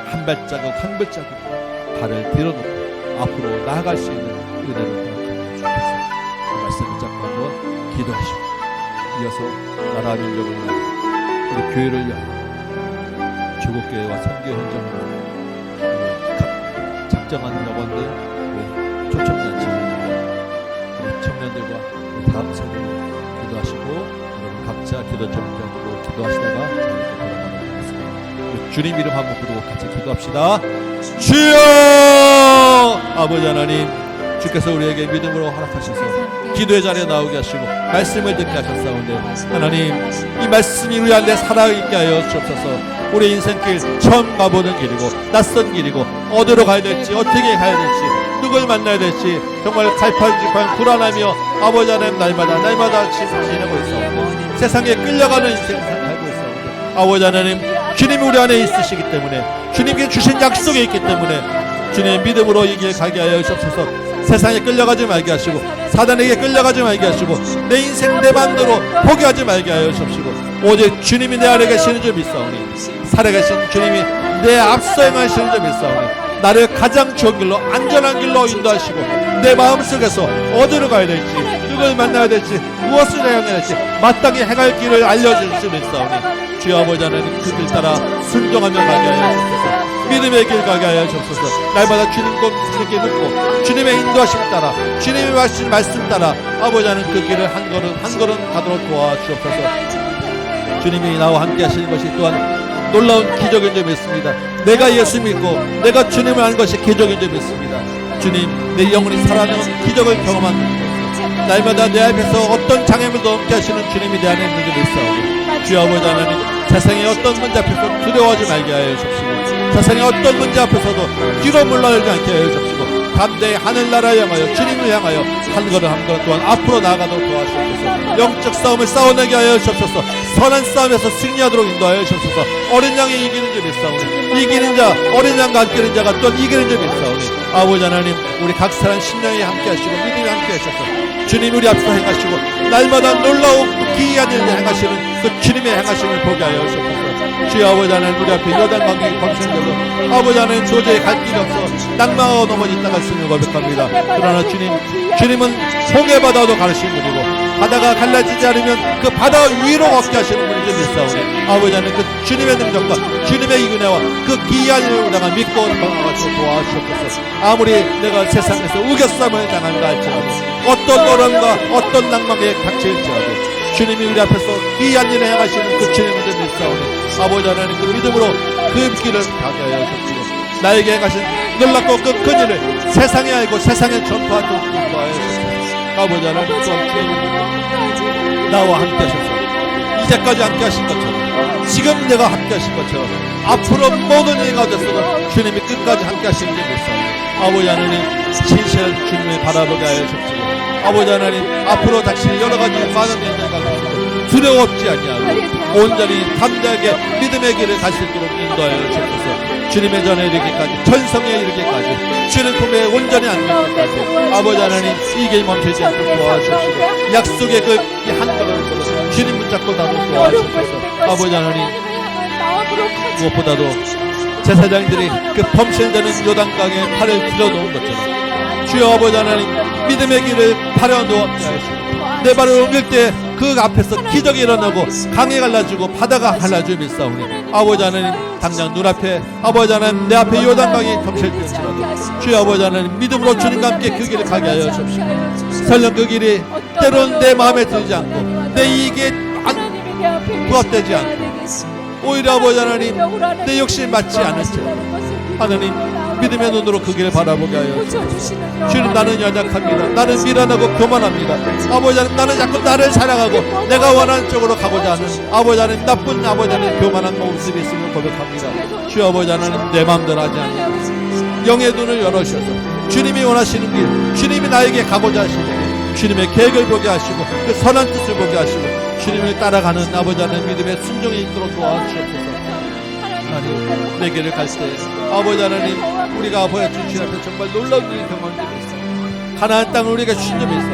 한 발자국 한 발자국 발을 들여놓고 앞으로 나아갈 수 있는 은혜를 허락하여 주옵소서. 그 말씀 붙잡고 한번 기도하시고 이어서 나라 민족을 위하여 우리 교회를 위하여 조국교회와 선교 현장으로 각 작정한 여건들 우리 초청단체를 위하여 우리 청년들과 우리 다음 세대를 기도하시고 여러분 각자 기도 정리하고 기도하시다가 이렇게 돌아가도록 하겠습니다. 주님 이름 한번 부르고 같이 기도합시다. 주여! 아버지 하나님, 주께서 우리에게 믿음으로 허락하셔서 기도의 자리에 나오게 하시고 말씀을 듣게 하셨사온데 하나님, 이 말씀이 우리 안에 살아있게 하여 주옵소서. 우리 인생길 처음 가보는 길이고 낯선 길이고 어디로 가야 될지 어떻게 가야 될지 누굴 만나야 될지 정말 갈팡질팡 불안하며 아버지 하나님 날마다 지내고 있사온데 세상에 끌려가는 인생을 살고 있사온데 아버지 하나님, 주님이 우리 안에 있으시기 때문에 주님께 주신 약속이 있기 때문에 주님의 믿음으로 이 길 가게 하여 주옵소서. 세상에 끌려가지 말게 하시고 사단에게 끌려가지 말게 하시고 내 인생 내 맘대로 포기하지 말게 하여 주옵시고 오직 주님이 내 안에 계시는 줄 믿사오니 살아계신 주님이 내 앞서 행하시는 줄 믿사오니 나를 가장 좋은 길로 안전한 길로 인도하시고 내 마음속에서 어디로 가야 될지 누굴 만나야 될지 무엇을 해야 될지 마땅히 행할 길을 알려줄 줄 믿사오니 주여 아버지 하나님 그 길 따라 순종하며 가게 하여 주옵소서. 믿음의 길 가게 하여 주옵소서. 날마다 주님께 묻고 주님의 인도하심 따라 주님의 말씀 따라 아버지 하나님 그 길을 한 걸음 가도록 도와주옵소서. 주님이 나와 함께 하시는 것이 또한 놀라운 기적인 줄 믿습니다. 내가 예수 믿고 내가 주님을 아는 것이 기적인 줄 믿습니다. 주님, 내 영혼이 살아나는 기적을 경험하는 날마다 내 앞에서 어떤 장애물도 없게 하시는 주님이 내 안에 있는 줄 믿사오니 주여 아버지 하나님, 세상의 어떤 문제 앞에서 두려워하지 말게 하여 주옵시고 세상의 어떤 문제 앞에서도 뒤로 물러나지 않게 하여 주옵시고 담대히 하늘나라 향하여 주님을 향하여 한 걸음 한 걸음 또한 앞으로 나아가도록 도와주옵소서. 영적 싸움을 싸워내게 하여 주옵소서. 선한 싸움에서 승리하도록 인도하여 주옵소서. 어린 양이 이기는 줄 믿사오니 이기는 자 어린 양과 함께하는 자가 또 이기는 줄 믿사오니 아버지 하나님, 우리 각 사람 심령이 함께 하시고 믿음이 함께 하셔서 주님 우리 앞서 행하시고 날마다 놀라운 기이한 일을 행하시는 그 주님의 행하심을 보게 하여 주옵소서. 주여 아버지 하나님, 우리 앞에 요단강이 검증되고 아버지 하나님 도저히 갈 길이 없어 낙망하고 넘어졌다가 있음을 고백합니다. 그러나 주님은 홍해 바다도 가르치는 분이고 바다가 갈라지지 않으면 그 바다 위로 걷게 하시는 분인 줄 믿사오니 아버지 하나님, 그 주님의 능력과 주님의 은혜와 그 기이한 일을 우리가 믿고 나아가서 도와주옵소서. 아무리 내가 세상에서 우겨쌈을 당한다 할지라도 어떤 어려움과 어떤 낭망에 닥칠지라도 주님이 우리 앞에서 기이한 일을 행하시는 그 주님을 좀 믿사오니 아버지 하나님, 그 믿음으로 그 길을 가게 하여 주옵시고 나에게 행하신 놀랍고 그 큰 일을 세상에 알고 세상에 전파하도록 인도하여 주옵소서. 아버지 하나님, 또한 주님 나와 함께 하셔서 이제까지 함께 하신 것처럼 지금 내가 함께 하신 것처럼 앞으로 모든 일 가운데서도 주님이 끝까지 함께 하시는 줄 믿사오니 아버지 하나님, 신실한 주님을 바라보게 하여 주옵시고 아버지 하나님, 앞으로 다시 여러가지 많은 일들 가운데서도 두려워없지 아니하고 온전히 담대하게 믿음의 길을 갈 수 있도록 인도하여 주옵소서. 주님의 전에 이르기까지 천성에 이르기까지 주님 품에 온전히 앉을 때까지 아버지 하나님, 이 길 멈추지 않도록 도와주시고 약속의 그 한 걸음으로 주님 붙잡고 나도 도와주셔서 아버지 하나님, 무엇보다도 제사장들이 그 범실되는 요단강에 팔을 들여놓은 것처럼 주여 아버지 하나님, 믿음의 길을 팔에 놓았게 하시고 내 발을 옮길 때 그 앞에서 기적이 일어나고 강이 갈라지고 바다가 갈라져 믿사오니 아버지 하나님, 당장 눈앞에 아버지 하나님 내 앞에 요단강이 검실되었지라도 주여 아버지 하나님, 믿음으로 주님과 함께 그 길을 가게 하여 주옵시고 설령 그 길이 때로는 내 마음에 들지 않고 내 이익에 부합되지 않고 오히려 아버지 하나님 내 욕심에 맞지 않을지라도 하나님, 믿음의 눈으로 그 길을 바라보게 하여 고쳐주시는 주님, 나는 연약합니다. 나는 미련하고 교만합니다. 아버지 하나님, 나는 자꾸 나를 사랑하고 내가 원하는 쪽으로 가고자 하는 아버지 하나님, 나쁜 아버지 하나님 교만한 모습이 있음을 고백합니다. 주 아버지 하나님, 내 마음대로 하지 않는 영의 눈을 열어주셔서 주님이 원하시는 길, 주님이 나에게 가고자 하시는 길, 주님의 계획을 보게 하시고 그 선한 뜻을 보게 하시고 주님을 따라가는 아버지 하나님 믿음의 순종이 있도록 도와주시옵소서. 하나님, 내 길을 갈 때 아버지 하나님, 우리가 아버지 주신 앞에 정말 놀라운 일이 경험되고 있습니다. 가나안 땅을 우리가 주신 점이 있어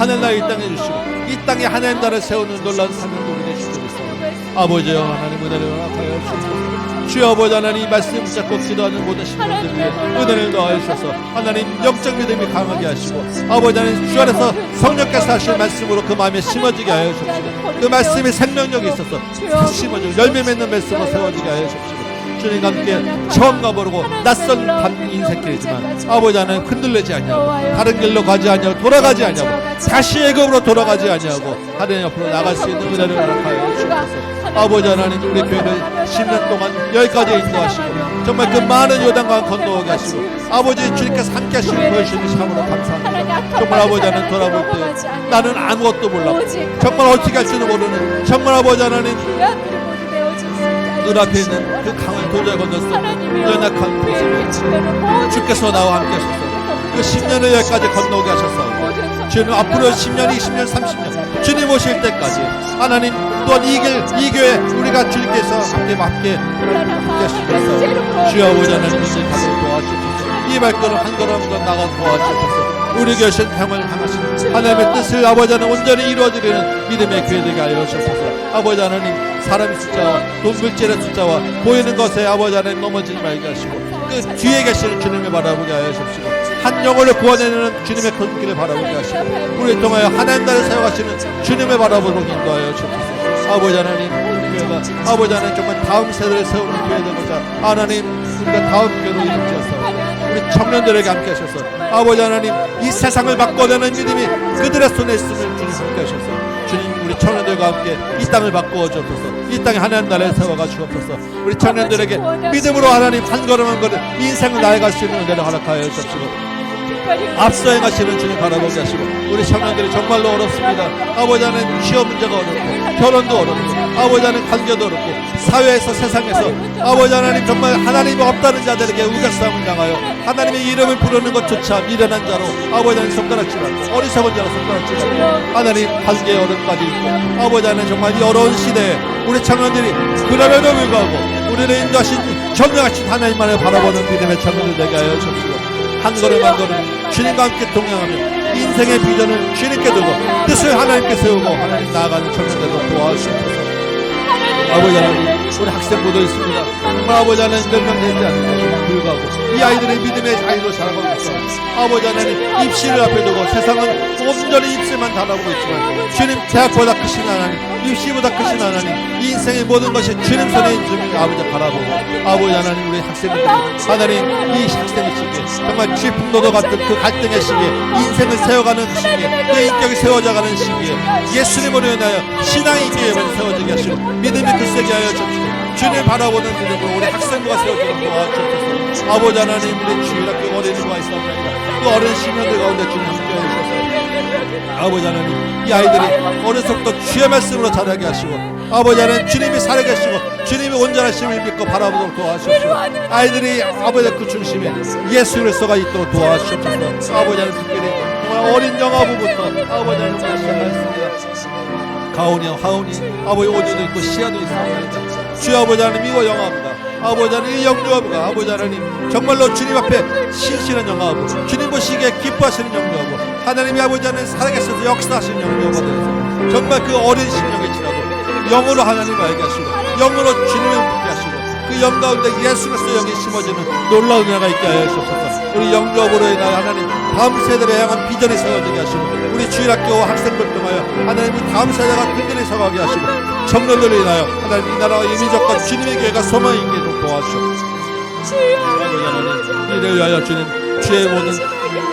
하늘나라 이 땅에 주시고 이 땅에 하나님 나라를 세우는 놀라운 사명도 우리가 주신 점이 있습니다. 아버지여 하나님, 은혜를 허락하여 주옵소서. 주여 아버지 하나님, 이 말씀 붙잡고 기도하는 모든 신령들 위해 은혜를 더하셔서 하나님 영적 믿음이 강하게 하시고 아버지 하나님, 주 안에서 성령께서 하실 말씀으로 그 마음에 심어지게 하여 주옵시고 그 말씀이 생명력이 있어서 심어지고 열매 맺는 말씀으로 세워지게 하여 주옵시고 주님과 함께 처음 가보고 낯선 인생길이지만 아버지 하나님, 흔들리지 아니하고 다른 길로 가지 아니하고 돌아가지 아니하고 다시 애굽으로 돌아가지 아니하고 하나님 옆으로 나갈 수 있는 은혜를 허락하여 주옵소서. 아버지 하나님, 우리 교회를 10년 동안 여기까지 인도하시고 정말 그 많은 요단강 건너오게 하시고 아버지 주님께서 함께 하시는 보여주시는 참으로 감사합니다. 정말 아버지 하나님, 돌아볼 때 나는 아무것도 몰라 정말 어떻게 할지는 모르는 정말 아버지 하나님, 눈앞에 있는 그 강을 도저히 건널 수 없는 연약한 모습을 주께서 나와 함께 하셔서 그 10년을 여기까지 건너오게 하셨사오고 주님, 앞으로 10년, 20년, 30년 주님 오실 때까지 하나님 또한 이 교회 우리가 주님께서 함께 하시면서 주여 아버지 하나님, 이제 가도록 도와주옵소서. 이 발걸음 한 걸음 한 걸음 나가 도와주옵소서. 우리 교신 평을 향하시는 하나님의 뜻을 아버지 하나님 온전히 이루어지는 믿음의 교회 되게 하여 주옵소서. 아버지 하나님, 사람의 숫자와 돈 물질의 숫자와 보이는 것에 아버지 하나님 넘어지지 말게 하시고 그 뒤에 계시는 주님을 바라보게 하여 주옵시고 한 영혼을 구원해내는 주님의 손길을 바라보게 하시고 우리를 통하여 하나님 나라를 세워가시는 주님을 바라보도록 인도하여 주옵소서. 아버지 하나님, 우리 교회가 아버지 하나님 정말 다음 세대를 세우는 교회 되고자 하나님, 우리가 다음 교회로 이름지어서 우리 청년들에게 함께 하셔서 아버지 하나님, 이 세상을 바꿔내는 믿음이 그들의 손에 있음을 주님 함께 하셔서 주님, 우리 청년들과 함께 이 땅을 바꾸어 주옵소서. 이 땅에 하나님 나라를 세워가 주옵소서. 우리 청년들에게 믿음으로 하나님 한 걸음 한 걸음 인생을 나아갈 수 있는 은혜를 허락하여 주옵시고 앞서 행하시는 주님 바라보게 하시고 우리 청년들이 정말로 어렵습니다. 아버지 하나님, 취업 문제가 어렵고 결혼도 어렵고 아버지 하나님, 관계도 어렵고 사회에서 세상에서 아버지 하나님, 정말 하나님이 없다는 자들에게 우겨싸움을 당하여 하나님의 이름을 부르는 것조차 미련한 자로 아버지 하나님 손가락질하고 어리석은 자로 손가락질하고 하나님 관계의 어려움까지 있고 아버지 하나님, 정말 이 어려운 시대에 우리 청년들이 그럼에도 불구하고 우리를 인도하신 정령하신 하나님만을 바라보는 믿음의 청년들 되게 하여 주옵시고 한 걸음 한 걸음 주님과 함께 동행하며 인생의 비전을 주님께 두고 뜻을 하나님께 세우고 하나님 나아가는 청년들도 도와주옵소서. 아버지 하나님, 우리 학생부도 있습니다. 정말 아버지 하나님, 몇 명 되지 않는데도 불구하고 이 아이들의 믿음의 아이로 자라고 있습니다. 아버지 하나님, 입시를 앞에 두고 세상은 온전히 입시만 바라보고 있지만 주님, 대학보다 크신 하나님, 입시보다 크신 하나님, 이 인생의 모든 것이 주님 손에 있는 주님 아버지 바라보고 아버지 하나님, 우리 학생들 하나님, 이 학생의 시기에 정말 질풍노도 같은 그 갈등의 시기에 인생을 세워가는 그 시기에 내 인격이 세워져가는 시기에 예수님으로 인하여 신앙의 인격이 세워지게 하시고 믿음이 굳세게 하여 주시고 주님 바라보는 믿음으로 우리 학생부가 세워지도록 도와주옵소서. 아버지 하나님, 우리 주일학교 어린이가 있사옵나이다. 그 어린 시민들 가운데 주님 함께해 주셔서 아버지 하나님, 이 아이들이 어려서부터 주의 말씀으로 자라게 하시고 아버지 하나님, 주님이 살아계시고 주님이 온전하심을 믿고 바라보도록 도와주시옵시고 아이들이 아버지 그 중심에 예수 그리스도가 있도록 도와주시옵소서. 아버지 하나님, 특별히 정말 어린 영아부부터 아버지 하나님 말씀하셨습니다. 가온이 하온이 아버지 오디오도 있고 시야도 있습니다. 주여 아버지 하나님, 이와 영아부가 아버지 하나님, 이 영유아부가 아버지 하나님, 정말로 주님 앞에 신실한 영아부, 주님 보시기에 기뻐하시는 영유아부, 하나님이 아버지 하나님 살아계셔서 역사하시는 영유아부가 되어서 정말 그 어린 심령이 지나도 영으로 하나님을 알게 하시고 영으로 주님을 붙게 하시고 그 영 가운데 예수 그리스도 영이 심어지는 놀라운 은혜가 있게 하여 주옵소서. 우리 영유아부로 인하여 하나님, 다음 세대를 향한 비전이 세워지게 하시고 우리 주일학교 학생들 통하여 하나님이 다음 세대가 든든히 서가게 하시고 청년들을 인하여 하나님, 이 나라와 이민족과 주님의 교회가 소망이 있게 좀 도와주시옵소서. 아버지 하나님, 이를 위하여 주님, 주의 모든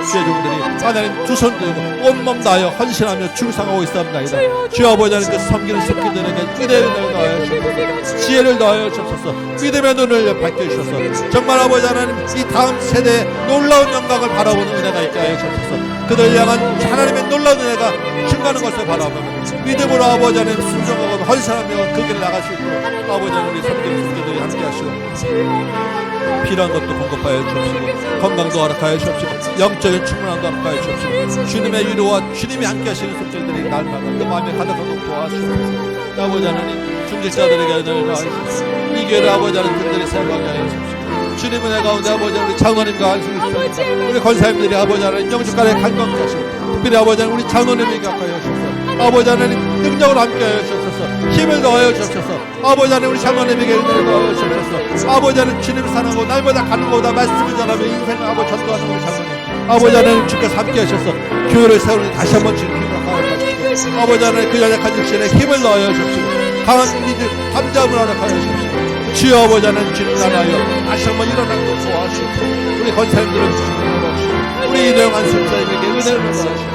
주의 종들이 하나님 두 손 들고 온몸 다하여 헌신하며 충성하고 있사옵나이다. 주여 아버지 하나님 그 섬기는 손길들에게 은혜를 더하여 주옵소서. 지혜를 더하여 주옵소서. 믿음의 눈을 밝혀주셔서 정말 아버지 하나님 이 다음 세대의 놀라운 영광을 바라보는 은혜가 있게 하여 주옵소서. 그들 향한 하나님의 놀라운 은혜가 충만한 것을 바라보며 믿음으로 아버지 하나님 순종하고 헌신하며 그 길을 나갈 수 있도록 아버지 하나님 우리 섬기는 손길들이 함께 하시고 필요한 것도 공급하여 주옵시고 건강도 허락하여 주옵시고 영적인 충만함도 허락하여 주옵시고 주님의 위로와 주님이 함께 하시는 손길들이 날마다 그 마음에 가득하고 도와주옵소서. 아버지 하나님 중직자들에게 은혜를 더하시옵소서. 이 교회를 아버지 하나님 들들이 세우게 하여 주옵시고 주님 은혜 가운데 아버지 하나님 우리 장로님과 안수를 주옵소서. 우리 권사님들이 아버지 하나님 영주간에 간건케 하시고 특별히 아버지 하나님 우리 장로님에게 가까이 하셔서 아버지 하나님 능력으로 함께 하여 주옵소서. 힘을 더하여 주옵소서. 아버지 하나님 우리 장로님에게 은혜를 더하여 주옵소서. 아버지 하나님 주님을 사랑하고 날마다 가는 것보다 말씀을 전하며 인생을 아버지 전도하는 우리 장로님 아버지 하나님 주께서 함께 하셔서 교회를 세우는 다시 한번 주님 힘을 더하여 주옵소서. 아버지 하나님 그 연약한 육신에 힘을 더하여 주옵시고 강한 믿음 감자함을 허락하여 주옵시고 주여 아버지 하나님 주님 나라여 다시 한번 일어나고 도와주시고 우리 권사님들을 주시고 도와주시고 우리 이대영 안수사님에게 은혜를 더하시고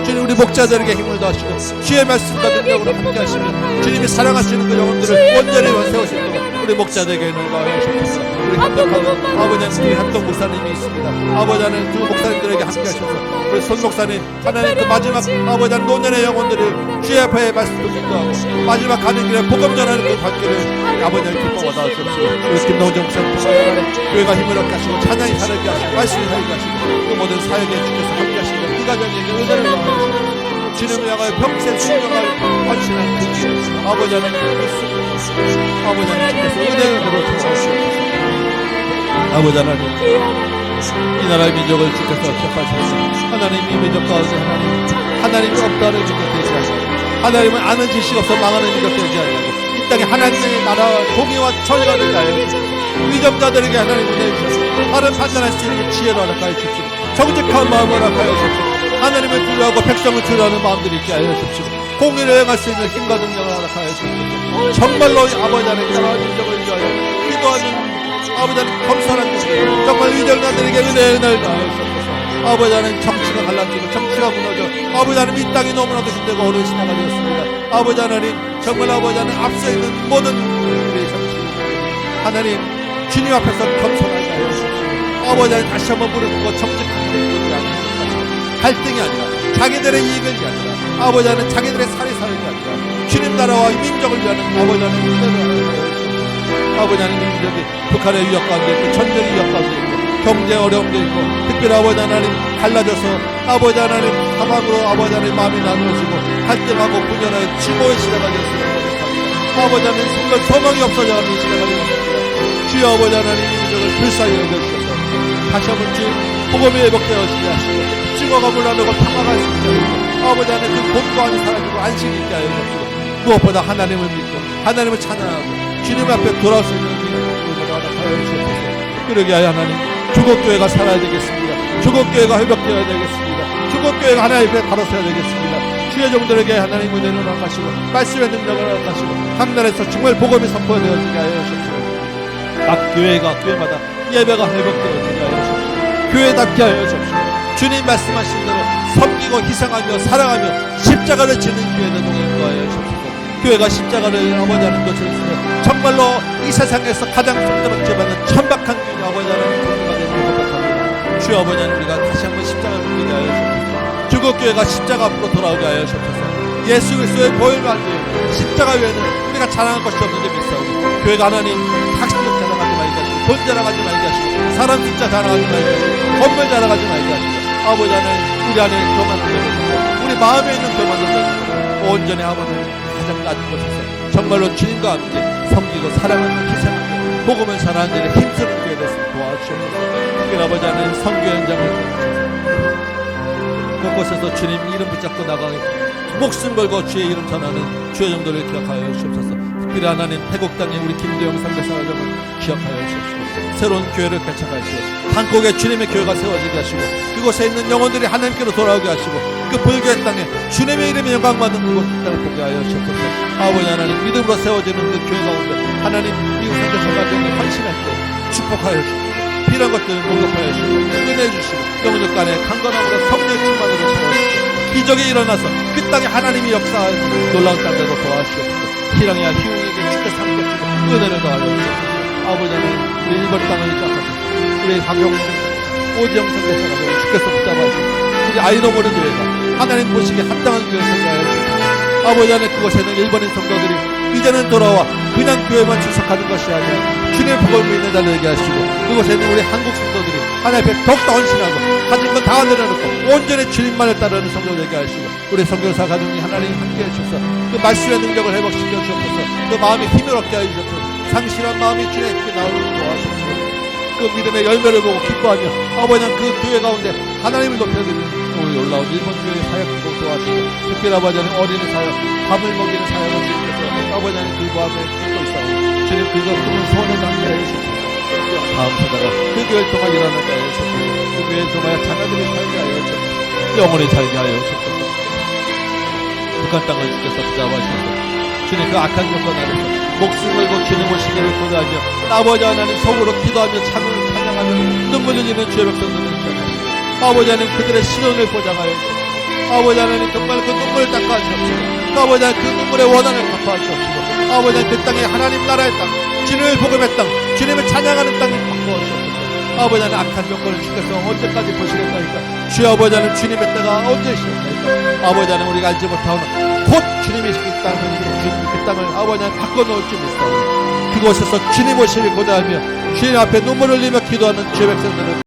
주님 우리 목자들에게 힘을 더하시고 주의 말씀과 능력으로 함께 하시며 주님이 사랑하시는 그 영혼들을 온전히 세우시도록 우리 목자들에게 은혜를 더하여 주옵소서. 우리 합동하고 아버지 하나님 우리 합동 목사님이 있습니다. 아버지 하나님 두 목사님들에게 함께 하셔서 우리 손 목사님 하나님 그 마지막 아버지 하나님 노년의 영혼들을 주의 앞에 말씀도 기도하고 마지막 가는 길에 복음 전하는 그 관계를 아버지 하나님 기뻐 받아주옵시고 우리 김동정 목사님 교회가 힘을 얻게 하시고 찬양이 살게 하시고 말씀이 살게 하시고 그 모든 사역에 주께서 함께 하시고 그 가정에게 은혜를 더하여 주시고 주님을 향하여 평생 순종할 헌신한 그 길 아버지 하나님 아버지 하나님께서 은혜를 들어주시옵소서. 아버지 하나님 이 나라의 민족을 주께서 기억하셔서 하나님 이 민족 가운데 하나님이 없다는 민족 되지 않고 하나님은 아는 지식이 없어 망하는 민족 되지 않고 이 땅에 하나님의 나라와 공의와 천리가 되게 하여 주옵소서. 위정자들에게 하나님 은혜 주셔서 바른 판단할 수 있는 지혜를 허락하여 주십시오. 정직한 마음을 허락하여 주십시오. 하나님을 두려워하고 백성을 두려워하는 마음들이 있게 하여 주십시오. 공의를 행할 수 있는 힘과 능력을 허락하여 주십시오. 정말로 아버지 하나님 나라와 민족을 위하여 기도하는 아버지 하나님 겸손한 것 정말 위정자들에게 은혜를 더하여 주옵소서. 아버지 하나님 정치가 갈라지고 정치가 무너져 아버지 하나님 이 땅이 너무나도 힘들고 어려운 시대가 되었습니다. 아버지 하나님 정말 아버지 하나님 앞서 있는 모든 우리의 정치 하나님 주님 앞에서 겸손하게 하여 주십시오. 아버지 하나님 다시 한번 무릎 꿇고 정직한 일이 아니라 갈등이 아니라 자기들의 이익을 위하여 아버지 하나님 자기들의 살이 사는 게 아니라 주님 나라와 민족을 위하는 아버지 하나님 은혜를 하여 주십시오. 아버지 하나님 민족이 북한의 위협 가운데 있고 전쟁의 위협 가운데 있고 경제 어려움도 있고 특별히 아버지 하나님 갈라져서 아버지 하나님 사방으로 아버지 하나님 마음이 나누어지고 갈등하고 분열하여 증오의 시대가 되었습니다. 아버지 하나님 정말 소망이 없어져가는 시대가 되었습니다. 주여 아버지 하나님 이 민족을 불쌍히 여겨주셔서 다시 한번 주 복음이 회복되어지게 하시고 증오가 물러나고 평화가 있게 하시고 아버지 하나님 그 공고함이 사라지고 안식이 있게 하여 주시고 무엇보다 하나님을 믿고 하나님을 찬양하고 주님 앞에 돌아올 수 있는 은혜를 허락하여 주옵소서. 그러게 하여 하나님 조국교회가 살아야 되겠습니다. 조국교회가 회복되어야 되겠습니다. 조국교회가 하나님 앞에 바로서야 되겠습니다. 주의 종들에게 하나님 은혜를 허락하시고 말씀의 능력을 허락하시고 각 나라에서 정말 복음이 선포되어지게 하여 주옵소서. 각 교회가 교회마다 예배가 회복되어지게 하여 주옵소서. 교회답게 하여 주옵소서. 주님 말씀하신 대로 섬기고 희생하며 사랑하며 십자가를 지는 교회들 동행하여 주옵소서. 교회가 십자가를 아버지 하나님 것을 쓰며 정말로 이 세상에서 가장 손가락질 받는 천박한 교회 아버지 하나님 교회가 되는 것 같습니다. 주여 아버지 하나님 우리가 다시 한번 십자가를 믿게 하여 주옵소서. 주국교회가 십자가 앞으로 돌아오게 하여 주옵소서. 예수 그리스도의 보혈 관계 십자가 외에는 우리가 자랑할 것이 없는데 믿사오니 교회가 하나님 학식력 자랑하지 말게 하시고 돈 자랑하지 말게 하시고 사람 숫자 자랑하지 말게 하시고 건물 자랑하지 말게 하시고 아버지 하나님 우리 안에 교만을 내려주고 우리 마음에 있는 교만을 내려주고 온전히 아버지 가장 낮은 곳에서 정말로 주님과 함께 섬기고 사랑하며 희생하며 복음을 전하는 일에 힘쓰는 교회 됐으면 도와주옵소서. 특별히 아버지 하나님 선교 현장을 곳곳에서 주님 이름 붙잡고 나가게 목숨 걸고 주의 이름 전하는 주의 정도를 기억하여 주옵소서. 특별히 하나님 태국 땅에 우리 김대영 선교사님을 기억하여 주옵소서. 새로운 교회를 개척하시고 한국에 주님의 교회가 세워지게 하시고 그곳에 있는 영혼들이 하나님께로 돌아오게 하시고 그 불교의 땅에 주님의 이름이 영광받는 그곳 땅을 보게 하여 주옵소서. 아버지 하나님 믿음으로 세워지는 그 교회 가운데 하나님 미국 선교사 가정에 헌신할 때 축복하여 주옵소서. 필요한 것들을 공급하여 주시고 은혜 주시고 영적 간에 강건함으로 성령 충만으로 채워주시고 기적이 일어나서 그 땅에 하나님이 역사하는 놀라운 땅들도 도와주시옵소서. 희랑이와 희웅에게 주께서 함께 주시고 은혜를 더하여 주옵소서. 아버지 하나님 우리 일본 땅을 쫙하소서. 우리 박영수 오지영 선교사가 주께서 붙잡아 주시고 우리 아이노모르 교회가 하나님 보시기에 합당한 교회 선교하여 주옵소서. 아버지 하나님 그곳에는 일본인 성도들이 이제는 돌아와 그냥 교회만 출석하는 것이 아니라 주님의 복음을 믿는 자를 얘기 하시고 그곳에는 우리 한국 성도들이 하나님 앞에 더욱더 헌신하고 가진 것 다 내려놓고 온전히 주님만을 따르는 성도를 얘기 하시고 우리 선교사 가정이 하나님 함께 해주셔서 그 말씀의 능력을 회복시켜 주옵소서. 그 마음이 힘을 얻게 해주셔서 상실한 마음이 주님께 나오는 도와주옵소서. 그 믿음의 열매를 보고 기뻐하며 아버지 그 교회 가운데 하나님을 높여드리는 우리 놀라운 일본 교회 사역도 도와주시고 특별히 아버지 하나님 어린이 사역 밥을 먹이는 사역을 주님께서 아버지 하나님 그 마음에 듣고 있사오니 주님 그것 꿈을 소원에 담게 해주시옵소서. 다음 세대가 그 교회를 통해 일어나게 하여 주옵소서. 그 교회를 통하여 자녀들이 살게 하여 주옵소서. 영원히 살게 하여 주옵소서. 북한 땅을 주께서 붙잡아 주옵소서. 주님 그 악한 조건 아래서 목숨을 걸고 주님 오시기를 고대하며 아버지 하나님 속으로 기도하며 찬양하며 눈물 흘리는 주의 백성들을 기억하시고 아버지 하나님 그들의 시련을 보장하여 주옵소서. 아버지 하나님 정말 그 눈물을 닦아 주옵소서. 아버지 하나님 그 눈물의 원한을 갚아 주옵소서. 아버지 하나님 그 땅에 하나님 나라의 땅 주님의 복음의 땅 주님을 찬양하는 땅이 바꾸어 주옵소서. 아버지 하나님 악한 조건을 주께서 언제까지 보시겠나이까. 주여 아버지 하나님 주님의 때가 언제시겠나이까. 아버지 하나님 우리가 알지 못하오나 곧 주님이 그 땅을 주님 그 땅을 아버지 하나님 바꿔놓을 줄 믿사오니 그곳에서 주님 오시길 고대하며 주님 앞에 눈물 흘리며 기도하는 주의 백성들을